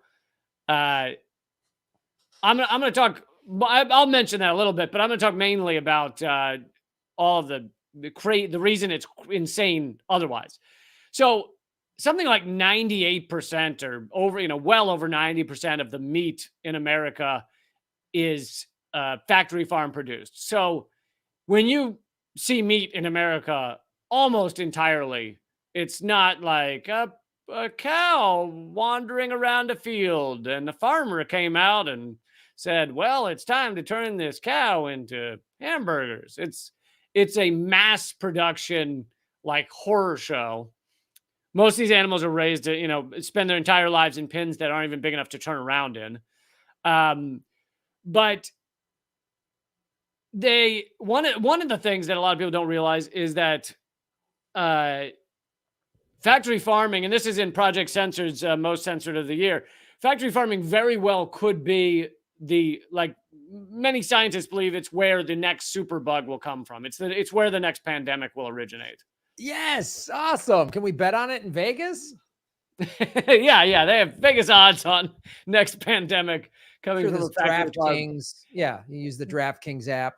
I'm going to talk, I'll mention that a little bit, but I'm going to talk mainly about all of the reason it's insane otherwise. So something like 98% or well over 90% of the meat in America is factory farm produced. So when you see meat in America, almost entirely, it's not like a cow wandering around a field and the farmer came out and said, well, it's time to turn this cow into hamburgers. It's a mass production, like, horror show. Most of these animals are raised to, spend their entire lives in pens that aren't even big enough to turn around in. But one of the things that a lot of people don't realize is that factory farming, and this is in Project Censored's most censored of the year, factory farming very well could be many scientists believe it's where the next superbug will come from. It's where the next pandemic will originate. Yes, awesome. Can we bet on it in Vegas? yeah, they have Vegas odds on next pandemic coming from a factory farm. DraftKings. Yeah, you use the DraftKings app.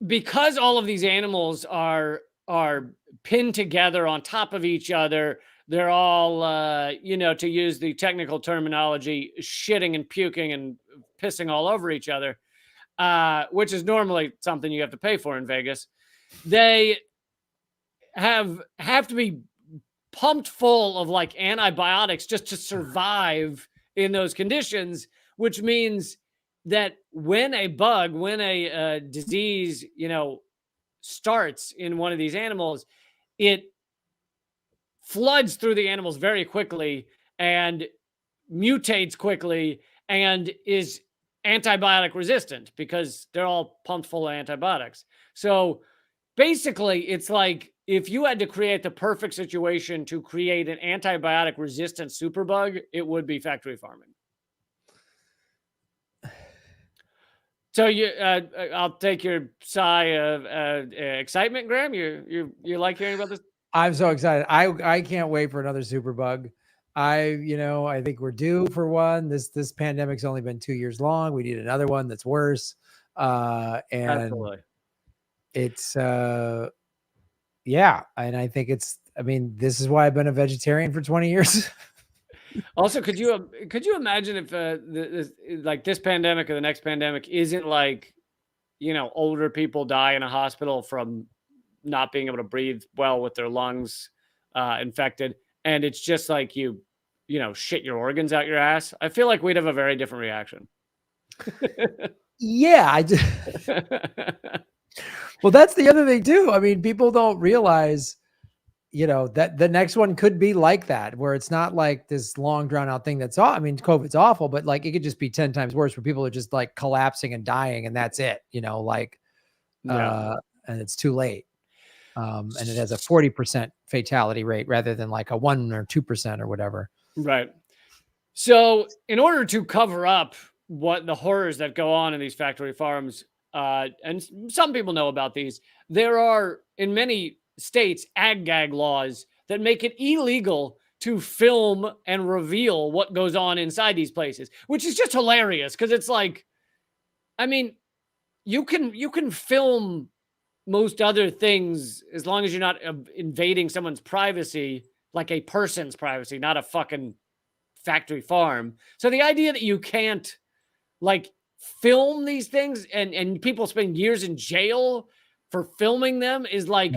Because all of these animals are pinned together on top of each other. They're all, to use the technical terminology, shitting and puking and pissing all over each other, which is normally something you have to pay for in Vegas. They have to be pumped full of like antibiotics just to survive in those conditions, which means that when a disease, starts in one of these animals, it floods through the animals very quickly and mutates quickly and is antibiotic resistant because they're all pumped full of antibiotics. So basically, it's like if you had to create the perfect situation to create an antibiotic resistant superbug, it would be factory farming. So I'll take your sigh of excitement, Graham. You like hearing about this? I'm so excited. I can't wait for another superbug. I think we're due for one. This pandemic's only been 2 years long. We need another one that's worse. And Absolutely. It's yeah, and I think this is why I've been a vegetarian for 20 years. Also, could you imagine if this pandemic or the next pandemic isn't like, older people die in a hospital from not being able to breathe well with their lungs infected, and it's just like you shit your organs out your ass? I feel like we'd have a very different reaction. Yeah, well, that's the other thing too. I mean, people don't realize that the next one could be like that, where it's not like this long drawn out thing that's all, COVID's awful, but like it could just be 10 times worse where people are just like collapsing and dying and that's it, and it's too late. And it has a 40% fatality rate rather than like a 1 or 2% or whatever. Right. So in order to cover up what the horrors that go on in these factory farms, and some people know about these, there are in many states ag-gag laws that make it illegal to film and reveal what goes on inside these places, which is just hilarious because it's like, you can film most other things as long as you're not invading someone's privacy, like a person's privacy, not a fucking factory farm. So the idea that you can't like film these things and people spend years in jail for filming them is like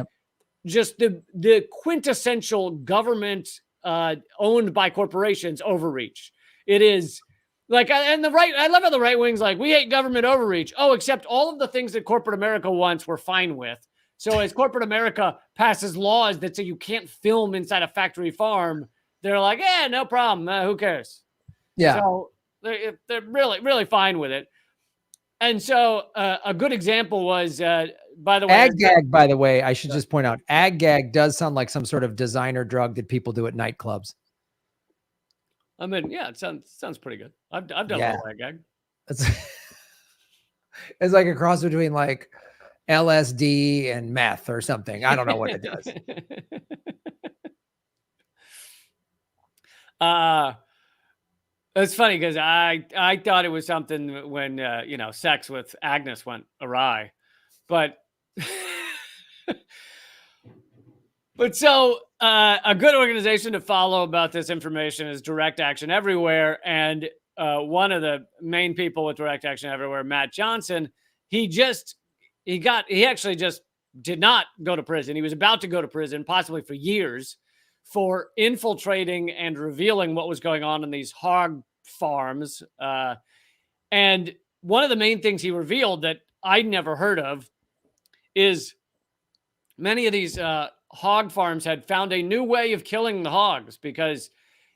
just the quintessential government owned by corporations overreach. It is like, and the right, I love how the right wing's like, we hate government overreach. Oh, except all of the things that corporate America wants we're fine with. So as corporate America passes laws that say you can't film inside a factory farm, they're like, no problem. Who cares? Yeah. So they're really, really fine with it. And so a good example was, by the way, ag-gag, by the way, I should just point out, ag-gag does sound like some sort of designer drug that people do at nightclubs. Yeah, it sounds pretty good. I've done a little ag-gag. It's like a cross between like LSD and meth or something. I don't know what it does. It's funny because I thought it was something when sex with Agnes went awry, but so a good organization to follow about this information is Direct Action Everywhere, and one of the main people with Direct Action Everywhere, Matt Johnson, he actually just did not go to prison. He was about to go to prison, possibly for years, for infiltrating and revealing what was going on in these hog farms. And one of the main things he revealed that I'd never heard of is many of these hog farms had found a new way of killing the hogs because,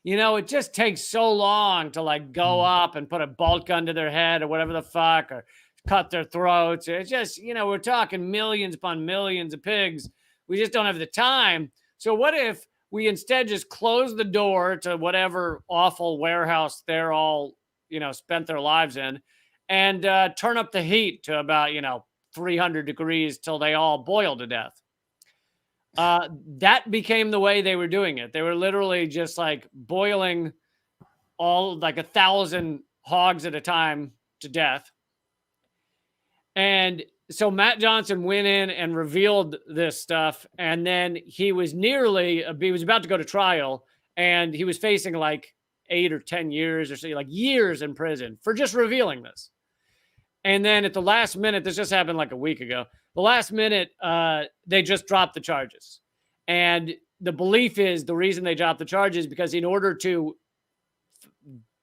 it just takes so long to like go up and put a bolt gun to their head or whatever the fuck, or cut their throats. It's just, we're talking millions upon millions of pigs. We just don't have the time. So what if we instead just close the door to whatever awful warehouse they're all, spent their lives in, and turn up the heat to about, 300 degrees till they all boil to death. That became the way they were doing it. They were literally just like boiling all like 1,000 hogs at a time to death. And so Matt Johnson went in and revealed this stuff, and then he was about to go to trial, and he was facing like 8 or 10 years or so, like years in prison for just revealing this. And then at the last minute, this just happened like a week ago, the last minute, they just dropped the charges. And the belief is the reason they dropped the charges because in order to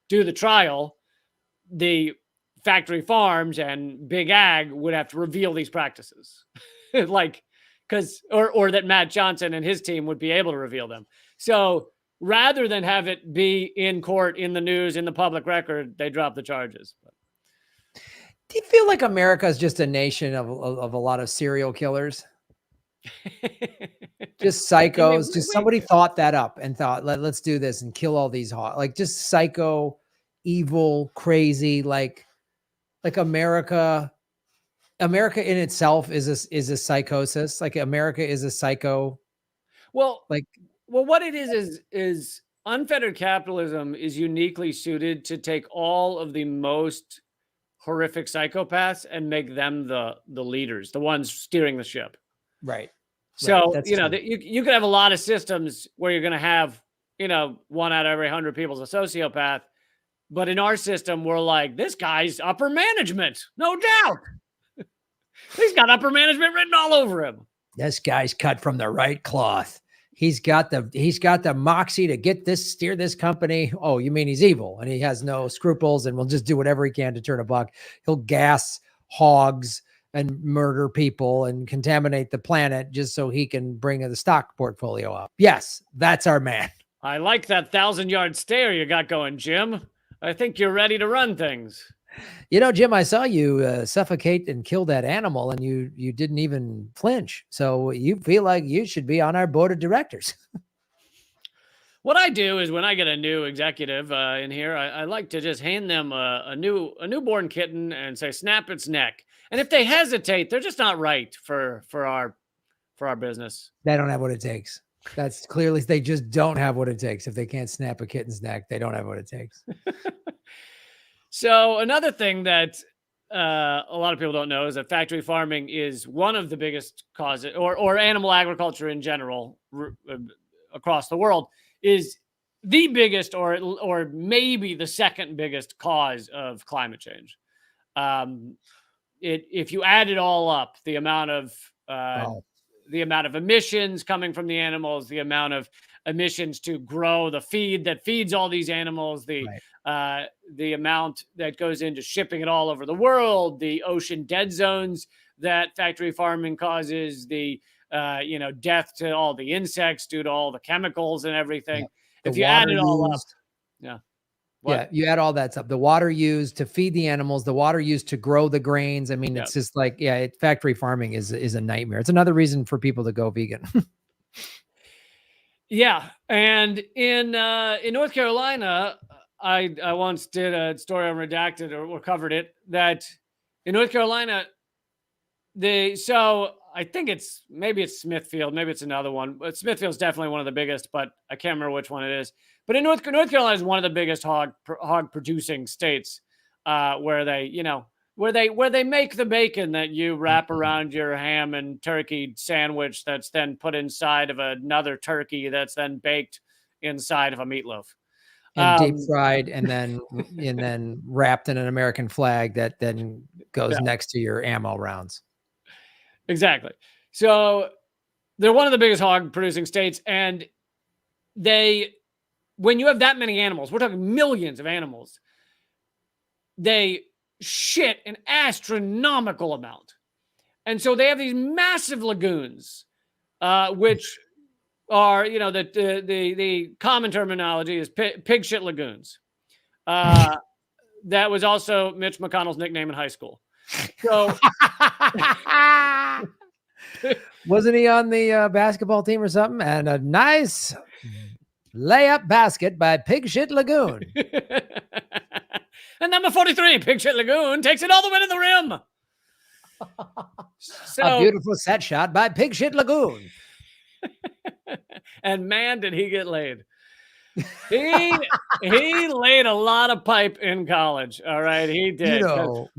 do the trial, the factory farms and big ag would have to reveal these practices like or that Matt Johnson and his team would be able to reveal them. So rather than have it be in court, in the news, in the public record, they dropped the charges. Do you feel like America is just a nation of a lot of serial killers? Just psychos. Just somebody thought that up and thought, let's do this and kill all these like just psycho, evil, crazy, like America in itself is a psychosis. Like America is a psycho. Well, what it is unfettered capitalism is uniquely suited to take all of the most horrific psychopaths and make them the leaders, the ones steering the ship. Right. So, you could have a lot of systems where you're going to have, 1 out of every 100 people is a sociopath. But in our system, we're like, this guy's upper management, no doubt. He's got upper management written all over him. This guy's cut from the right cloth. He's got the moxie to steer this company. Oh, you mean he's evil and he has no scruples and will just do whatever he can to turn a buck. He'll gas hogs and murder people and contaminate the planet just so he can bring the stock portfolio up. Yes, that's our man. I like that 1,000-yard stare you got going, Jim. I think you're ready to run things. Jim, I saw you suffocate and kill that animal and you didn't even flinch. So you feel like you should be on our board of directors. What I do is when I get a new executive in here, I like to just hand them a newborn kitten and say, snap its neck. And if they hesitate, they're just not right for our business. They don't have what it takes. That's clearly, they just don't have what it takes. If they can't snap a kitten's neck, they don't have what it takes. So another thing that a lot of people don't know is that factory farming is one of the biggest causes, or animal agriculture in general across the world is the biggest, or maybe the second biggest cause of climate change. If you add it all up, the amount of emissions coming from the animals, the amount of emissions to grow the feed that feeds all these animals, the amount that goes into shipping it all over the world, the ocean dead zones that factory farming causes, the death to all the insects due to all the chemicals and everything. Yeah. If you add it all up, you add all that stuff. The water used to feed the animals, the water used to grow the grains. I mean, it's just like, factory farming is a nightmare. It's another reason for people to go vegan. Yeah. And in North Carolina, I once did a story on Redacted or covered it, that in North Carolina, I think maybe it's Smithfield, maybe it's another one, but Smithfield's definitely one of the biggest, but I can't remember which one it is. But in North Carolina is one of the biggest hog producing states, where they make the bacon that you wrap around your ham and turkey sandwich that's then put inside of another turkey that's then baked inside of a meatloaf. And deep fried and then wrapped in an American flag that then goes next to your ammo rounds. Exactly. So they're one of the biggest hog producing states. And when you have that many animals, we're talking millions of animals, they shit an astronomical amount. And so they have these massive lagoons, which are, the common terminology is pig shit lagoons. That was also Mitch McConnell's nickname in high school. So wasn't he on the basketball team or something? And a nice Layup basket by Pig Shit Lagoon. And number 43, Pig Shit Lagoon, takes it all the way to the rim. A beautiful set shot by Pig Shit Lagoon. And man, did he get laid. He laid a lot of pipe in college. All right, he did.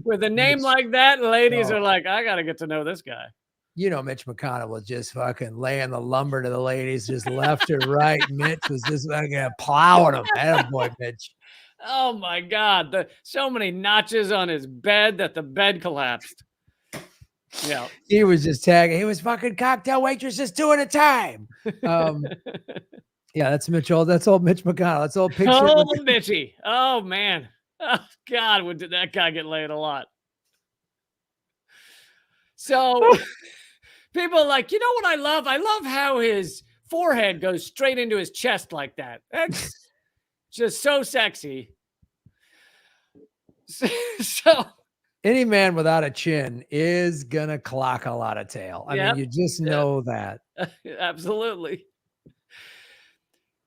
With a name like that, ladies are like, I got to get to know this guy. Mitch McConnell was just fucking laying the lumber to the ladies just left or right. Mitch was just fucking plowing them. Attaboy, Mitch. Oh my God. So many notches on his bed that the bed collapsed. Yeah. He was just tagging. He was fucking cocktail waitresses 2 at a time. Yeah, that's Mitch. That's old Mitch McConnell. That's old Pig Shit. Old Mitchy. Oh man. Oh God, did that guy get laid a lot? So people are like, you know what I love? I love how his forehead goes straight into his chest like that. That's just so sexy. So any man without a chin is gonna clock a lot of tail. I mean, you just know that. Absolutely.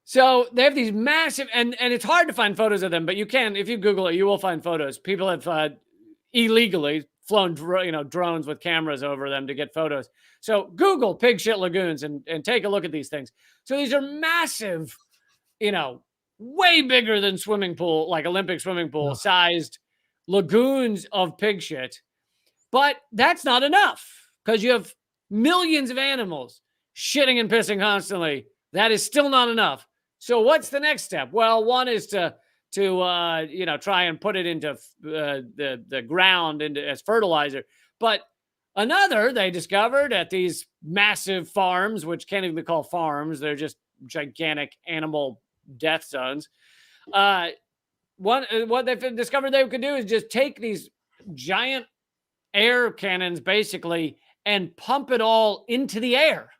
So they have these massive, and it's hard to find photos of them, but you can, if you Google it, you will find photos. People have illegally flown drones with cameras over them to get photos. So Google Pig Shit Lagoons and take a look at these things. So these are massive, way bigger than swimming pool, like Olympic swimming pool sized lagoons of pig shit. But that's not enough because you have millions of animals shitting and pissing constantly. That is still not enough. So what's the next step? Well, one is to try and put it into the ground as fertilizer. But another they discovered at these massive farms, which can't even be called farms, they're just gigantic animal death zones. What they've discovered they could do is just take these giant air cannons basically and pump it all into the air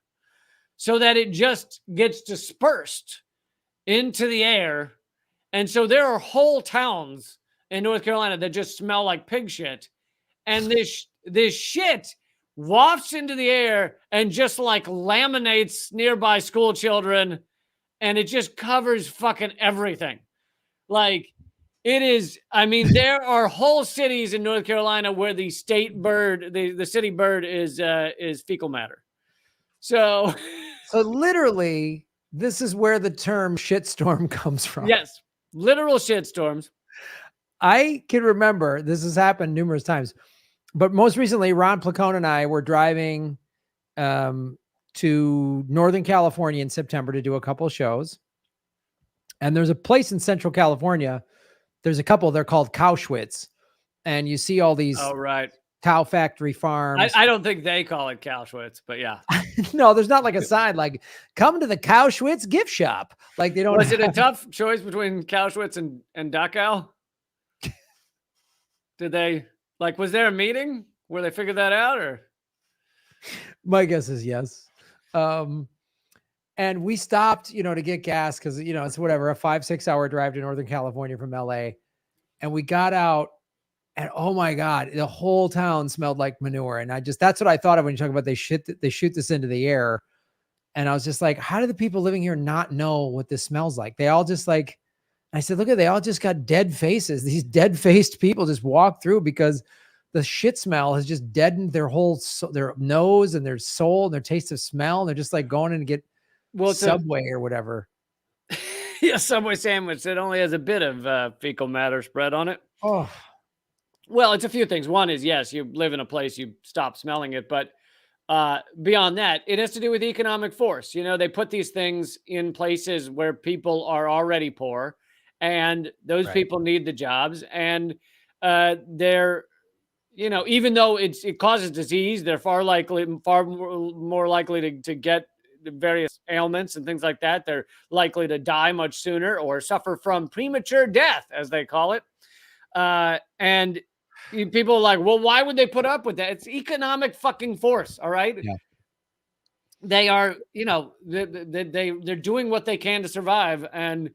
so that it just gets dispersed into the air. And so there are whole towns in North Carolina that just smell like pig shit. And this shit wafts into the air and just like laminates nearby school children. And it just covers fucking everything. Like it is, I mean, there are whole cities in North Carolina where the state bird, the city bird is fecal matter. So literally, this is where the term shitstorm comes from. Yes, literal shitstorms. I can remember this has happened numerous times, but most recently, Ron Placone and I were driving to Northern California in September to do a couple of shows. And there's a place in Central California. There's a couple, they're called Cowschwitz. And you see all these cow factory farms. I don't think they call it Cowschwitz, but yeah. No, there's not like a sign like come to the Cowschwitz gift shop. Like they don't. Was it a tough choice between Cowschwitz and Dachau? Did they was there a meeting where they figured that out or? My guess is yes. And we stopped, to get gas because, it's whatever, a 5-6 hour drive to Northern California from LA. And we got out and oh my God, the whole town smelled like manure. And that's what I thought of when you talk about they shoot this into the air. And I was just like, how do the people living here not know what this smells like? They all just I said, look they all just got dead faces. These dead faced people just walk through because the shit smell has just deadened their their nose and their soul and their taste of smell. And they're just like going in and get Subway or whatever. Yeah, Subway sandwich that only has a bit of fecal matter spread on it. Oh, well, it's a few things. One is, yes, you live in a place, you stop smelling it. But beyond that, it has to do with economic force. They put these things in places where people are already poor and those people need the jobs. And they're, even though it causes disease, they're far more likely to get various ailments and things like that. They're likely to die much sooner or suffer from premature death, as they call it. And people are like, well, why would they put up with that? It's economic fucking force. All right. Yeah. They are, they're doing what they can to survive. And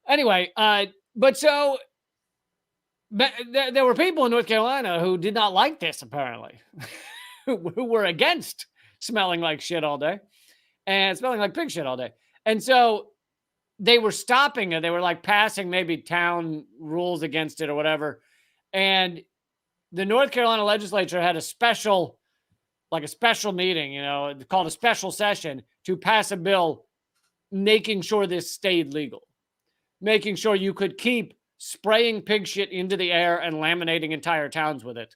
anyway, but so there were people in North Carolina who did not like this, apparently, who were against smelling like shit all day and smelling like pig shit all day. And so they were stopping it. They were like passing maybe town rules against it or whatever. And the North Carolina legislature had a special meeting, called a special session to pass a bill making sure this stayed legal, making sure you could keep spraying pig shit into the air and laminating entire towns with it.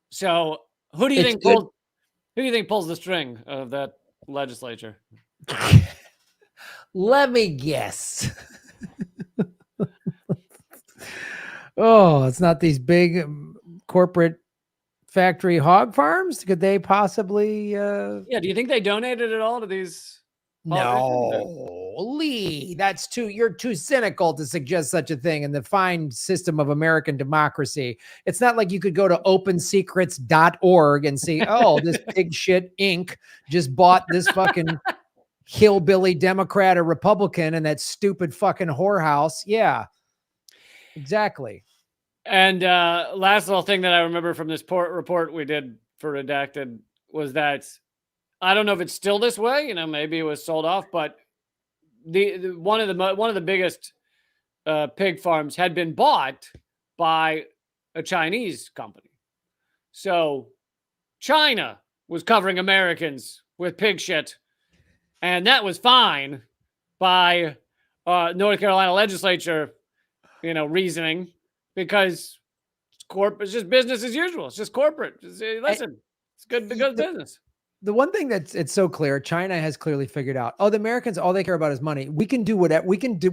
So who do you think pulls the string of that legislature? Let me guess. Oh, it's not these big corporate factory hog farms? Could they possibly? Do you think they donated it all to these? No, Lee, you're too cynical to suggest such a thing in the fine system of American democracy. It's not like you could go to opensecrets.org and see, oh, this pig shit Inc. just bought this fucking hillbilly Democrat or Republican and that stupid fucking whorehouse. Yeah, exactly. And last little thing that I remember from this report we did for Redacted was that I don't know if it's still this way. Maybe it was sold off, but one of the biggest pig farms had been bought by a Chinese company. So China was covering Americans with pig shit, and that was fine by North Carolina legislature, reasoning, because it's just business as usual. It's just corporate. Listen, it's good business. The one thing it's so clear, China has clearly figured out, the Americans, all they care about is money. We can do whatever we can do.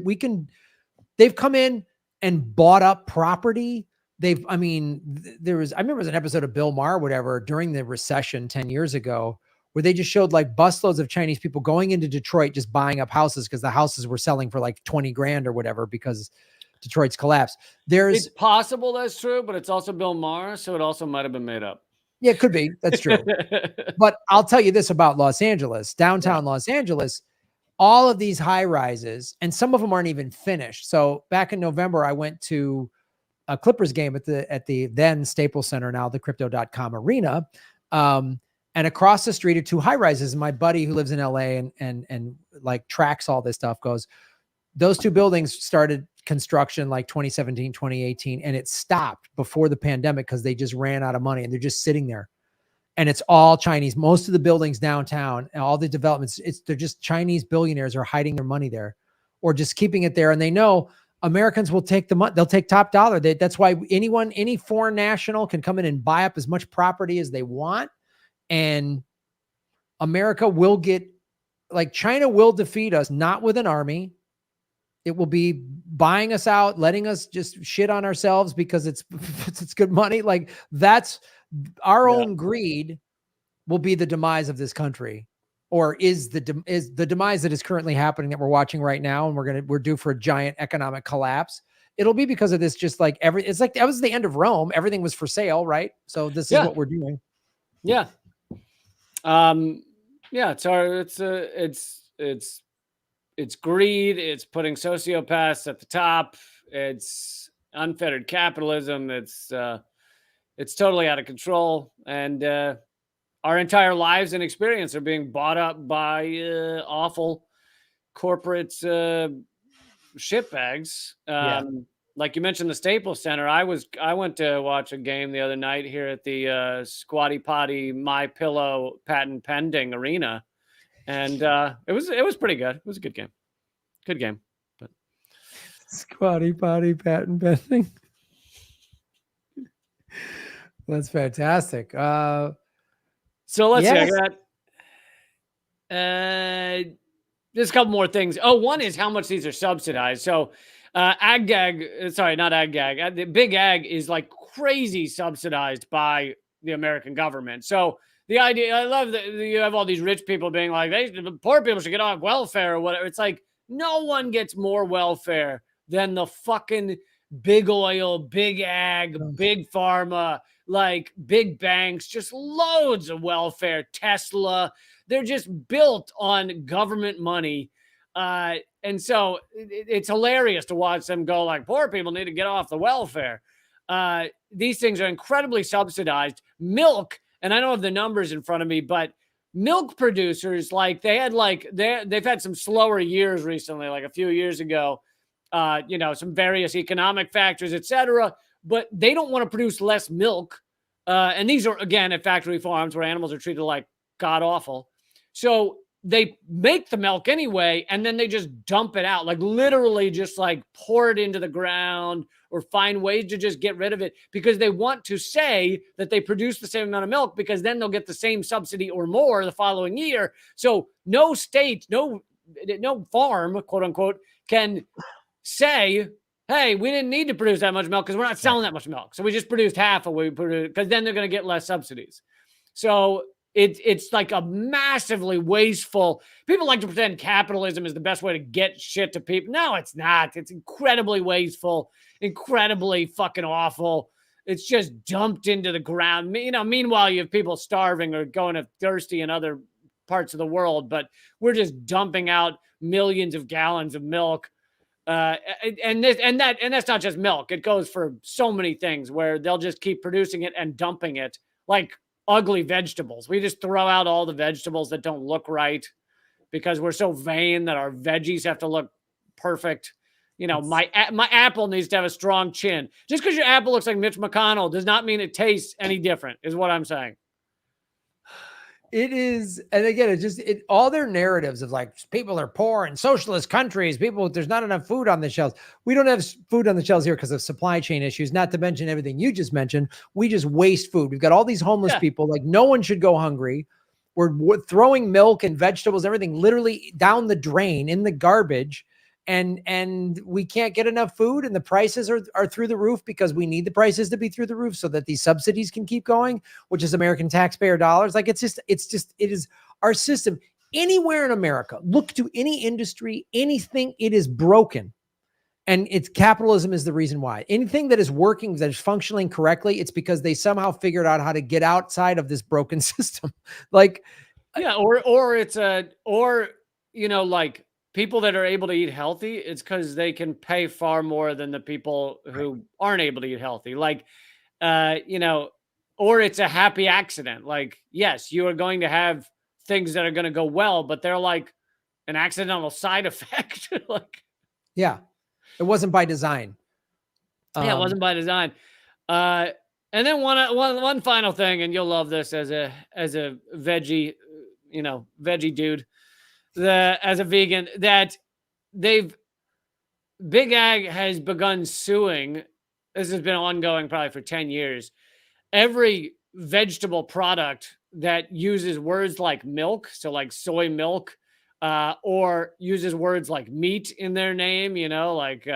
They've come in and bought up property. I remember there was an episode of Bill Maher, whatever, during the recession 10 years ago, where they just showed like busloads of Chinese people going into Detroit, just buying up houses because the houses were selling for like 20 grand or whatever, because Detroit's collapse. It's possible that's true, but it's also Bill Maher, so it also might have been made up. Yeah, it could be. That's true. But I'll tell you this about Los Angeles, downtown Los Angeles, all of these high rises, and some of them aren't even finished. So back in November, I went to a Clippers game at the then Staples Center, now the crypto.com arena. And across the street are two high rises. And my buddy who lives in LA and like tracks all this stuff goes, those two buildings started construction like 2017, 2018, and it stopped before the pandemic because they just ran out of money and they're just sitting there. And it's all Chinese. Most of the buildings downtown and all the developments, they're just Chinese billionaires are hiding their money there or just keeping it there. And they know Americans will take the money. They'll take top dollar. That's why any foreign national can come in and buy up as much property as they want. And America will China will defeat us, not with an army. It will be buying us out, letting us just shit on ourselves because it's good money. Like that's our own greed will be the demise of this country, or is the demise that is currently happening that we're watching right now. And we're due for a giant economic collapse. It'll be because of this. Just like it's like, that was the end of Rome. Everything was for sale. Right. So this is what we're doing. Yeah. It's greed. It's putting sociopaths at the top. It's unfettered capitalism. It's totally out of control. And our entire lives and experience are being bought up by awful corporate shitbags. Like you mentioned, the Staples Center. I went to watch a game the other night here at the Squatty Potty My Pillow patent pending arena. And it was pretty good. It was a good game. But Squatty Potty patent pending. That's fantastic. So let's see. I got just a couple more things. One is how much these are subsidized. So the big ag is like crazy subsidized by the American government. So the idea, I love that you have all these rich people being like, the poor people should get off welfare or whatever. It's like, no one gets more welfare than the fucking big oil, big ag, big pharma, like big banks, just loads of welfare. Tesla, they're just built on government money. And so it's hilarious to watch them go like, poor people need to get off the welfare. These things are incredibly subsidized. Milk, and I don't have the numbers in front of me, but milk producers, like they've had some slower years recently, like a few years ago, some various economic factors, etc. But they don't want to produce less milk. And these are, again, at factory farms where animals are treated like god awful. So they make the milk anyway, and then they just dump it out, like literally just like pour it into the ground or find ways to just get rid of it, because they want to say that they produce the same amount of milk, because then they'll get the same subsidy or more the following year. So no state, no farm, quote unquote, can say, hey, we didn't need to produce that much milk because we're not selling that much milk. So we just produced half of what we produced, because then they're going to get less subsidies. So it's like a massively wasteful. People like to pretend capitalism is the best way to get shit to people. No, it's not. It's incredibly wasteful, incredibly fucking awful. It's just dumped into the ground. Meanwhile, you have people starving or going thirsty in other parts of the world, but we're just dumping out millions of gallons of milk. And that's not just milk. It goes for so many things where they'll just keep producing it and dumping it, like ugly vegetables. We just throw out all the vegetables that don't look right because we're so vain that our veggies have to look perfect. My apple needs to have a strong chin. Just because your apple looks like Mitch McConnell does not mean it tastes any different, is what I'm saying. It is, and again, all their narratives of like people are poor in socialist countries, there's not enough food on the shelves. We don't have food on the shelves here because of supply chain issues, not to mention everything you just mentioned. We just waste food. We've got all these homeless people, like no one should go hungry. We're throwing milk and vegetables, everything literally down the drain in the garbage. And we can't get enough food, and the prices are through the roof because we need the prices to be through the roof so that these subsidies can keep going, which is American taxpayer dollars. Like it is our system. Anywhere in America, look to any industry, anything, it is broken. And it's capitalism is the reason why. Anything that is working, that is functioning correctly, it's because they somehow figured out how to get outside of this broken system. Like, yeah, like people that are able to eat healthy, it's because they can pay far more than the people who aren't able to eat healthy. Like, or it's a happy accident. Like, yes, you are going to have things that are going to go well, but they're like an accidental side effect. Like, yeah, it wasn't by design. Yeah, it wasn't by design. And then one final thing, and you'll love this as a veggie, veggie dude, as a vegan, that Big Ag has begun suing. This has been ongoing probably for 10 years. Every vegetable product that uses words like milk, so like soy milk, or uses words like meat in their name, like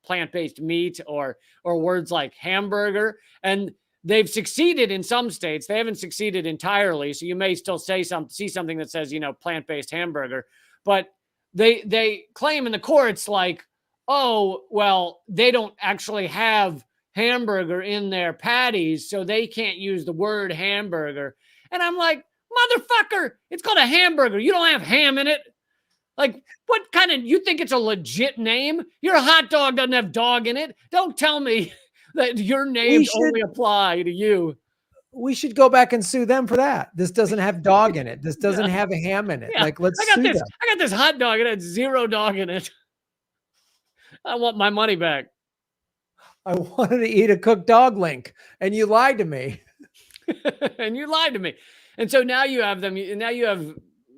plant-based meat, or words like hamburger. And they've succeeded in some states. They haven't succeeded entirely. So you may still see something that says, plant-based hamburger, but they claim in the courts like, oh, well, they don't actually have hamburger in their patties, so they can't use the word hamburger. And I'm like, motherfucker, it's called a hamburger. You don't have ham in it. Like, what kind of, you think it's a legit name? Your hot dog doesn't have dog in it. Don't tell me that your names only apply to you. We should go back and sue them for that. This doesn't have dog in it. This doesn't have a ham in it. Yeah. Like, let's sue them. I got this hot dog. It had 0 dog in it. I want my money back. I wanted to eat a cooked dog link, and you lied to me. And you lied to me. And so now you have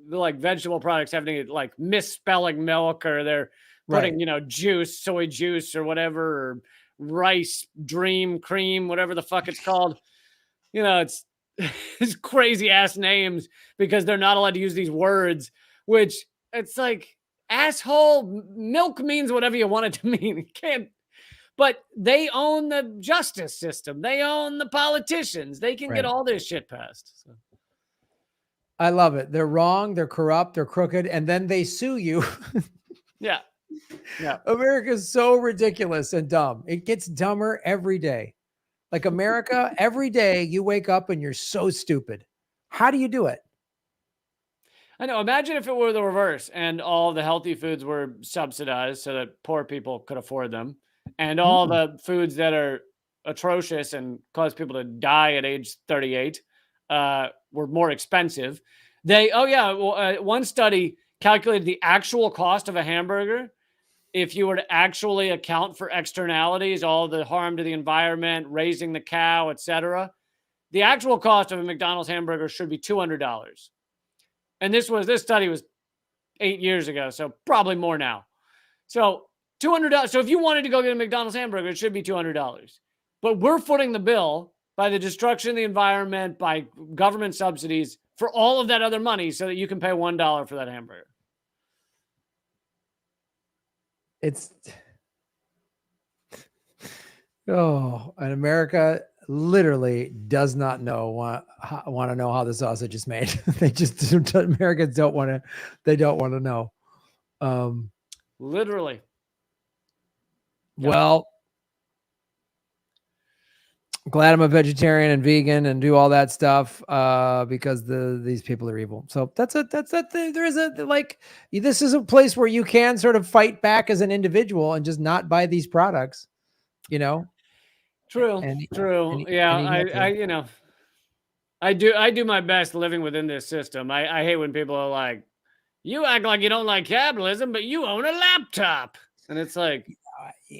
like vegetable products having to like misspelling milk, or they're putting, juice, soy juice or whatever, or rice dream cream, whatever the fuck it's called. It's these crazy ass names because they're not allowed to use these words, which it's like, asshole, milk means whatever you want it to mean. It can't. But they own the justice system. They own the politicians. They can get all this shit passed. So. I love it. They're wrong. They're corrupt. They're crooked. And then they sue you. Yeah. America's so ridiculous and dumb. It gets dumber every day. Like America, every day you wake up and you're so stupid. How do you do it? I know. Imagine if it were the reverse and all the healthy foods were subsidized so that poor people could afford them. And all the foods that are atrocious and cause people to die at age 38 were more expensive. One study calculated the actual cost of a hamburger if you were to actually account for externalities, all the harm to the environment, raising the cow, etc. The actual cost of a McDonald's hamburger should be $200. And this study was 8 years ago, so probably more now. So $200. So if you wanted to go get a McDonald's hamburger, it should be $200. But we're footing the bill by the destruction of the environment, by government subsidies for all of that other money so that you can pay $1 for that hamburger. And America literally does not want to know how the sausage is made. Americans don't want to know. Literally. Well, glad I'm a vegetarian and vegan and do all that stuff because these people are evil. So this is a place where you can sort of fight back as an individual and just not buy these products, True. I do my best living within this system. I hate when people are like, you act like you don't like capitalism, but you own a laptop. And it's like,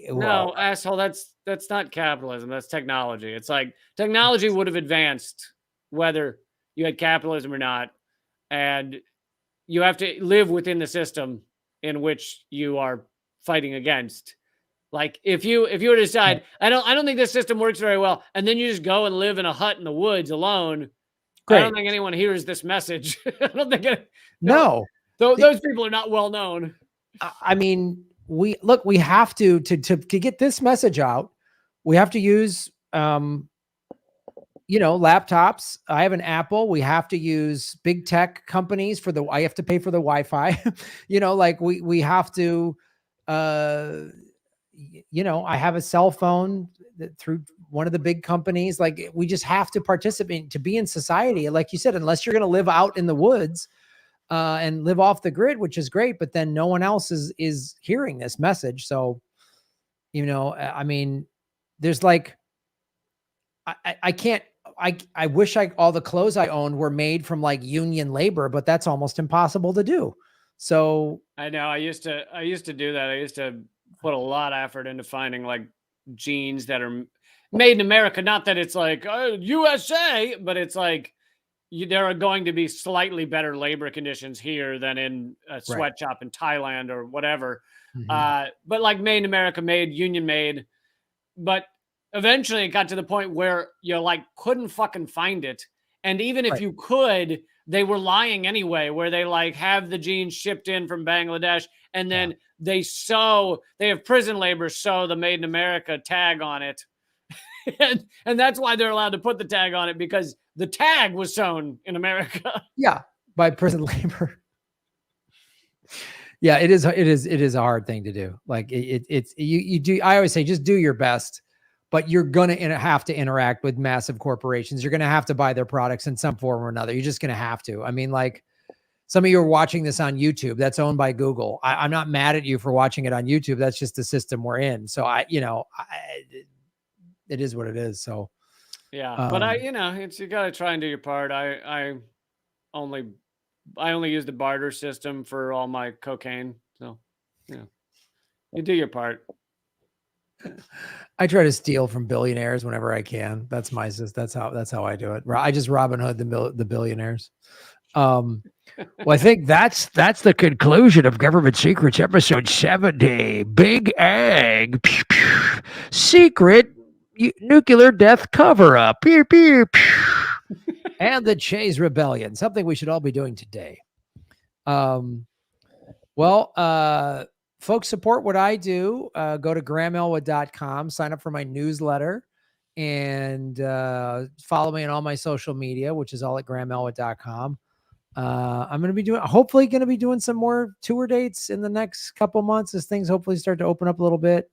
no, asshole, that's not capitalism. That's technology. It's like technology would have advanced whether you had capitalism or not. And you have to live within the system in which you are fighting against. Like if you were to decide, I don't think this system works very well, and then you just go and live in a hut in the woods alone. Great. I don't think anyone hears this message. I don't think those people are not well known. I mean, we have to get this message out. We have to use laptops. I have an Apple. We have to use big tech companies I have to pay for the Wi-Fi. We have to I have a cell phone through one of the big companies. Like, we just have to participate to be in society. Like you said, unless you're going to live out in the woods and live off the grid, which is great, but then no one else is hearing this message. So, I mean, there's like, I wish all the clothes I owned were made from like union labor, but that's almost impossible to do. So I know I used to do that. I used to put a lot of effort into finding like jeans that are made in America. Not that it's like USA, but it's like there are going to be slightly better labor conditions here than in a sweatshop in Thailand or whatever. Mm-hmm. But like made in America, union made. But eventually it got to the point where you like couldn't fucking find it. And even if you could, they were lying anyway, where they like have the jeans shipped in from Bangladesh and then they have prison labor sew the made in America tag on it. and that's why they're allowed to put the tag on it, because the tag was sewn in America. Yeah, by prison labor. Yeah, it is a hard thing to do. Like you do. I always say, just do your best, but you're going to have to interact with massive corporations. You're going to have to buy their products in some form or another. You're just going to have to. I mean, like, some of you are watching this on YouTube. That's owned by Google. I'm not mad at you for watching it on YouTube. That's just the system we're in. So it is what it is. So yeah, but you got to try and do your part. I only use the barter system for all my cocaine. So, you do your part. I try to steal from billionaires whenever I can. That's how I do it. I just Robin Hood the billionaires. Well, I think that's the conclusion of Government Secrets episode 70. Big Ag. Pew, pew. Secret nuclear death cover-up. Pew, pew, pew. And the Shays Rebellion. Something we should all be doing today. Folks, support what I do. Go to GrahamElwood.com, sign up for my newsletter, and follow me on all my social media, which is all at GrahamElwood.com. I'm hopefully going to be doing some more tour dates in the next couple months as things hopefully start to open up a little bit.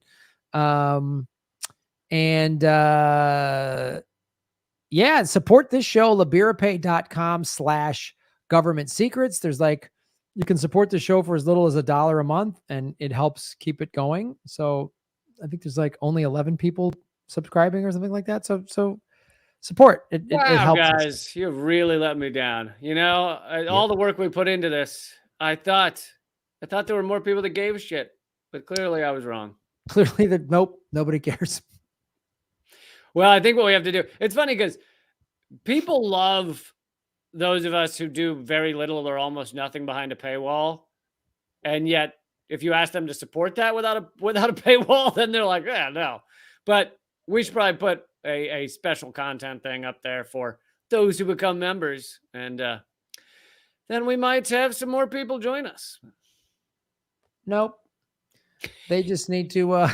Support this show, LiberaPay.com/government secrets. There's you can support the show for as little as $1 a month, and it helps keep it going. So I think there's only 11 people subscribing or something like that. So support. It Wow, helps us. guys, you've really let me down. You know, Yep. all the work we put into this, I thought there were more people that gave a shit, but clearly I was wrong. Clearly, nope, nobody cares. Well, I think what we have to do, it's funny because people love those of us who do very little or almost nothing behind a paywall. And yet, if you ask them to support that without a paywall, then they're like, yeah, no. But we should probably put a special content thing up there for those who become members. And then we might have some more people join us. Nope. They just need to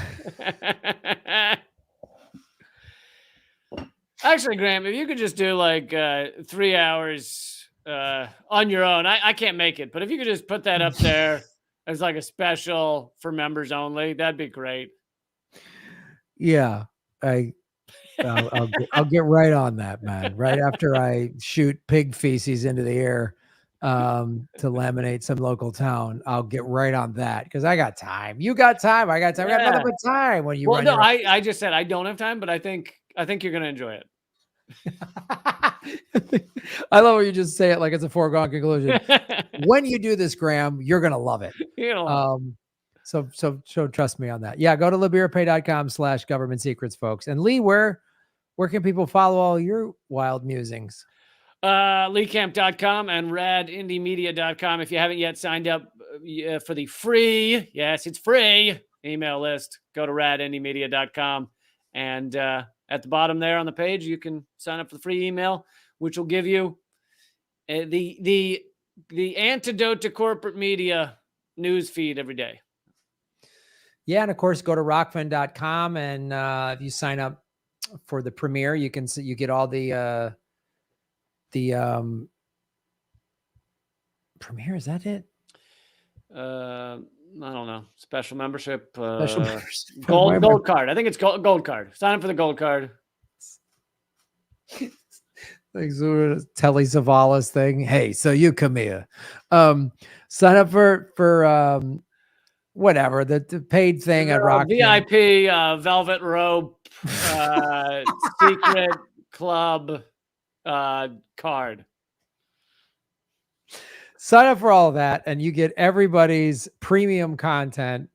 Actually, Graham, if you could just do like 3 hours on your own, I can't make it, but if you could just put that up there as like a special for members only, that'd be great. Yeah, I'll get right on that, man. Right after I shoot pig feces into the air to laminate some local town, I'll get right on that because I got time. You got time. I got time. I got nothing but time when you well, run. No, I just said I don't have time, but I think you're gonna enjoy it. I love when you just say it like it's a foregone conclusion. When you do this, Graham, you're gonna love it. So trust me on that. Yeah, go to liberapay.com/government secrets, folks. And Lee, where can people follow all your wild musings? LeeCamp.com and radindiemedia.com. If you haven't yet signed up for the free, yes, it's free email list, go to radindiemedia.com. And at the bottom there on the page, you can sign up for the free email, which will give you the antidote to corporate media news feed every day. Yeah, and of course, go to rockfin.com, and if you sign up for the premiere, you get all the premiere. Is that it? I don't know. Special membership. Special membership. Gold card. I think it's gold card. Sign up for the gold card. Like Telly Savalas thing. Hey, so you come here. Sign up for whatever the paid thing at Rock VIP velvet robe secret club card. Sign up for all of that, and you get everybody's premium content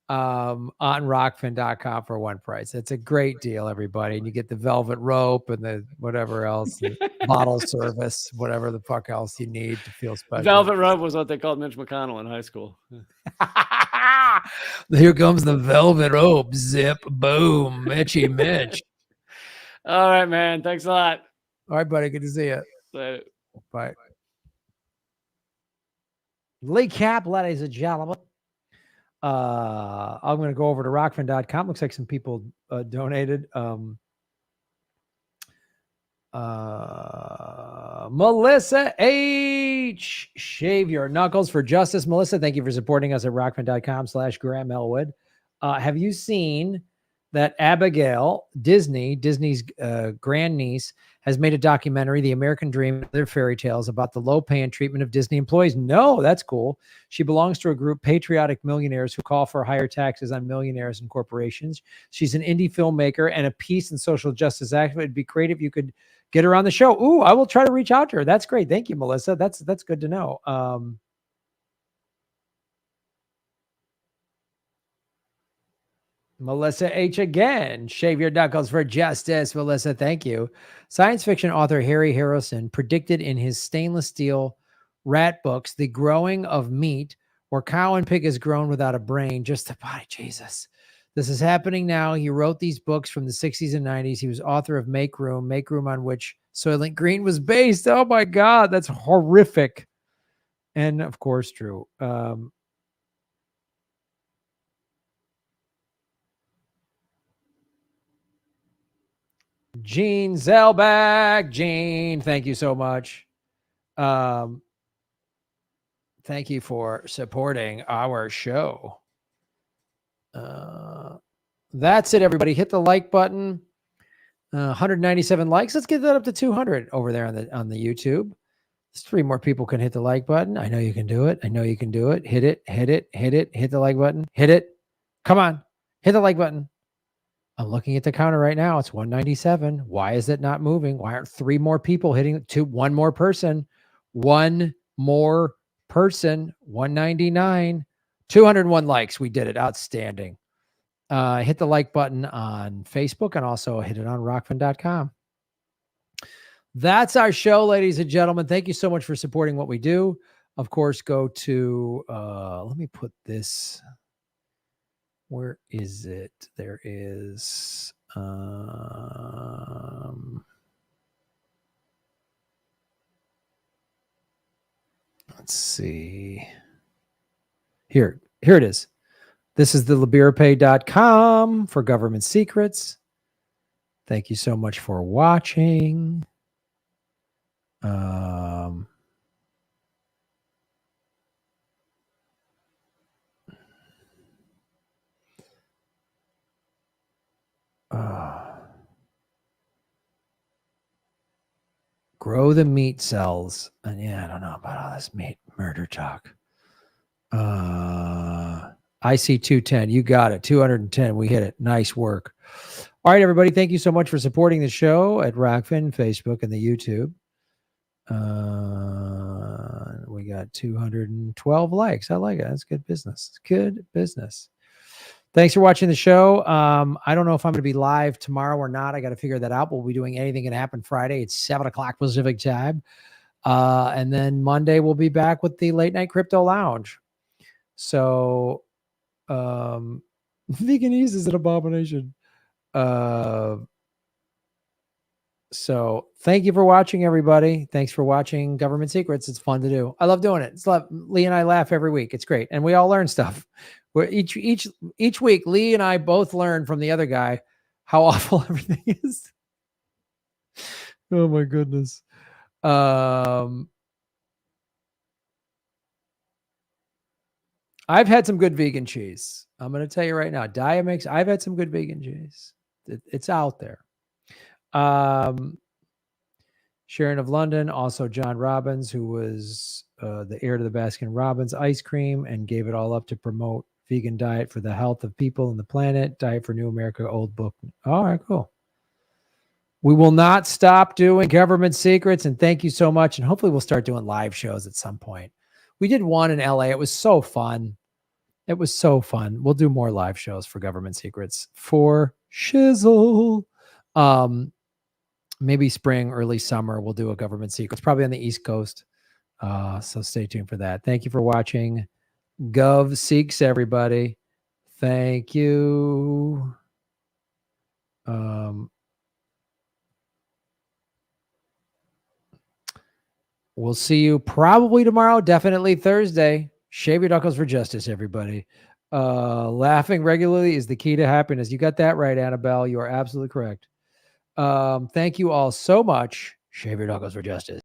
on rockfin.com for one price. It's a great deal, everybody. And you get the velvet rope and the whatever else, the bottle service, whatever the fuck else you need to feel special. Velvet rope was what they called Mitch McConnell in high school. Here comes the velvet rope. Zip, boom, Mitchy Mitch. All right, man. Thanks a lot. All right, buddy. Good to see you. Later. Bye. Lee Cap, ladies and gentlemen. I'm going to go over to rockfin.com. Looks like some people donated. Melissa H. Shave your knuckles for justice. Melissa, thank you for supporting us at rockfin.com/Graham Elwood. Have you seen that Abigail, Disney's grandniece, has made a documentary, The American Dream and Other Fairy Tales, about the low pay and treatment of Disney employees? No, that's cool. She belongs to a group, Patriotic Millionaires, who call for higher taxes on millionaires and corporations. She's an indie filmmaker and a peace and social justice activist. It'd be great if you could get her on the show. Ooh, I will try to reach out to her. That's great. Thank you, Melissa. That's good to know. Melissa H. again. Shave your knuckles for justice. Melissa, thank you. Science fiction author Harry Harrison predicted in his stainless steel rat books the growing of meat, where cow and pig is grown without a brain, just the body. Jesus. This is happening now. He wrote these books from the 60s and 90s. He was author of Make Room on which Soylent Green was based. Oh my God, that's horrific. And of course, true. Gene Zellback. Gene, thank you so much. Thank you for supporting our show. That's it, everybody. Hit the like button. 197 likes. Let's get that up to 200 over there on the YouTube. 3 more people can hit the like button. I know you can do it. I know you can do it. Hit it. Hit the like button. Hit it. Come on. Hit the like button. I'm looking at the counter right now. It's 197. Why is it not moving? Why aren't 3 more people hitting one more person? 1 more person, 199, 201 likes. We did it. Outstanding. Hit the like button on Facebook and also hit it on rockfin.com. That's our show, ladies and gentlemen. Thank you so much for supporting what we do. Of course, go to, let me put this, where is it? There is, let's see. Here it is. This is the liberapay.com for government secrets. Thank you so much for watching. Grow the meat cells. And yeah, I don't know about all this meat murder talk. IC 210. You got it. 210. We hit it. Nice work. All right, everybody. Thank you so much for supporting the show at Rockfin, Facebook, and the YouTube. We got 212 likes. I like it. That's good business. It's good business. Thanks for watching the show. I don't know if I'm going to be live tomorrow or not. I got to figure that out. We'll be doing Anything Can Happen Friday. It's 7 o'clock Pacific time. And then Monday we'll be back with the Late Night Crypto Lounge. So veganese is an abomination. So thank you for watching, everybody. Thanks for watching Government Secrets. It's fun to do. I love doing it. It's Lee and I laugh every week. It's great. And we all learn stuff. Where each week, Lee and I both learn from the other guy how awful everything is. Oh my goodness. I've had some good vegan cheese. I'm going to tell you right now. Diamix, I've had some good vegan cheese. It's out there. Sharon of London, also John Robbins, who was the heir to the Baskin Robbins ice cream and gave it all up to promote vegan diet for the health of people and the planet. Diet for New America, old book. All right, cool. We will not stop doing Government Secrets, and thank you so much. And hopefully we'll start doing live shows at some point. We did one in LA. It was so fun. It was so fun. We'll do more live shows for Government Secrets for shizzle. Maybe spring, early summer, we'll do a Government Secrets, probably on the East Coast. So stay tuned for that. Thank you for watching. Gov Seeks, everybody. Thank you. We'll see you probably tomorrow, definitely Thursday. Shave your knuckles for justice, everybody. Laughing regularly is the key to happiness. You got that right, Annabelle. You are absolutely correct. Thank you all so much. Shave your knuckles for justice.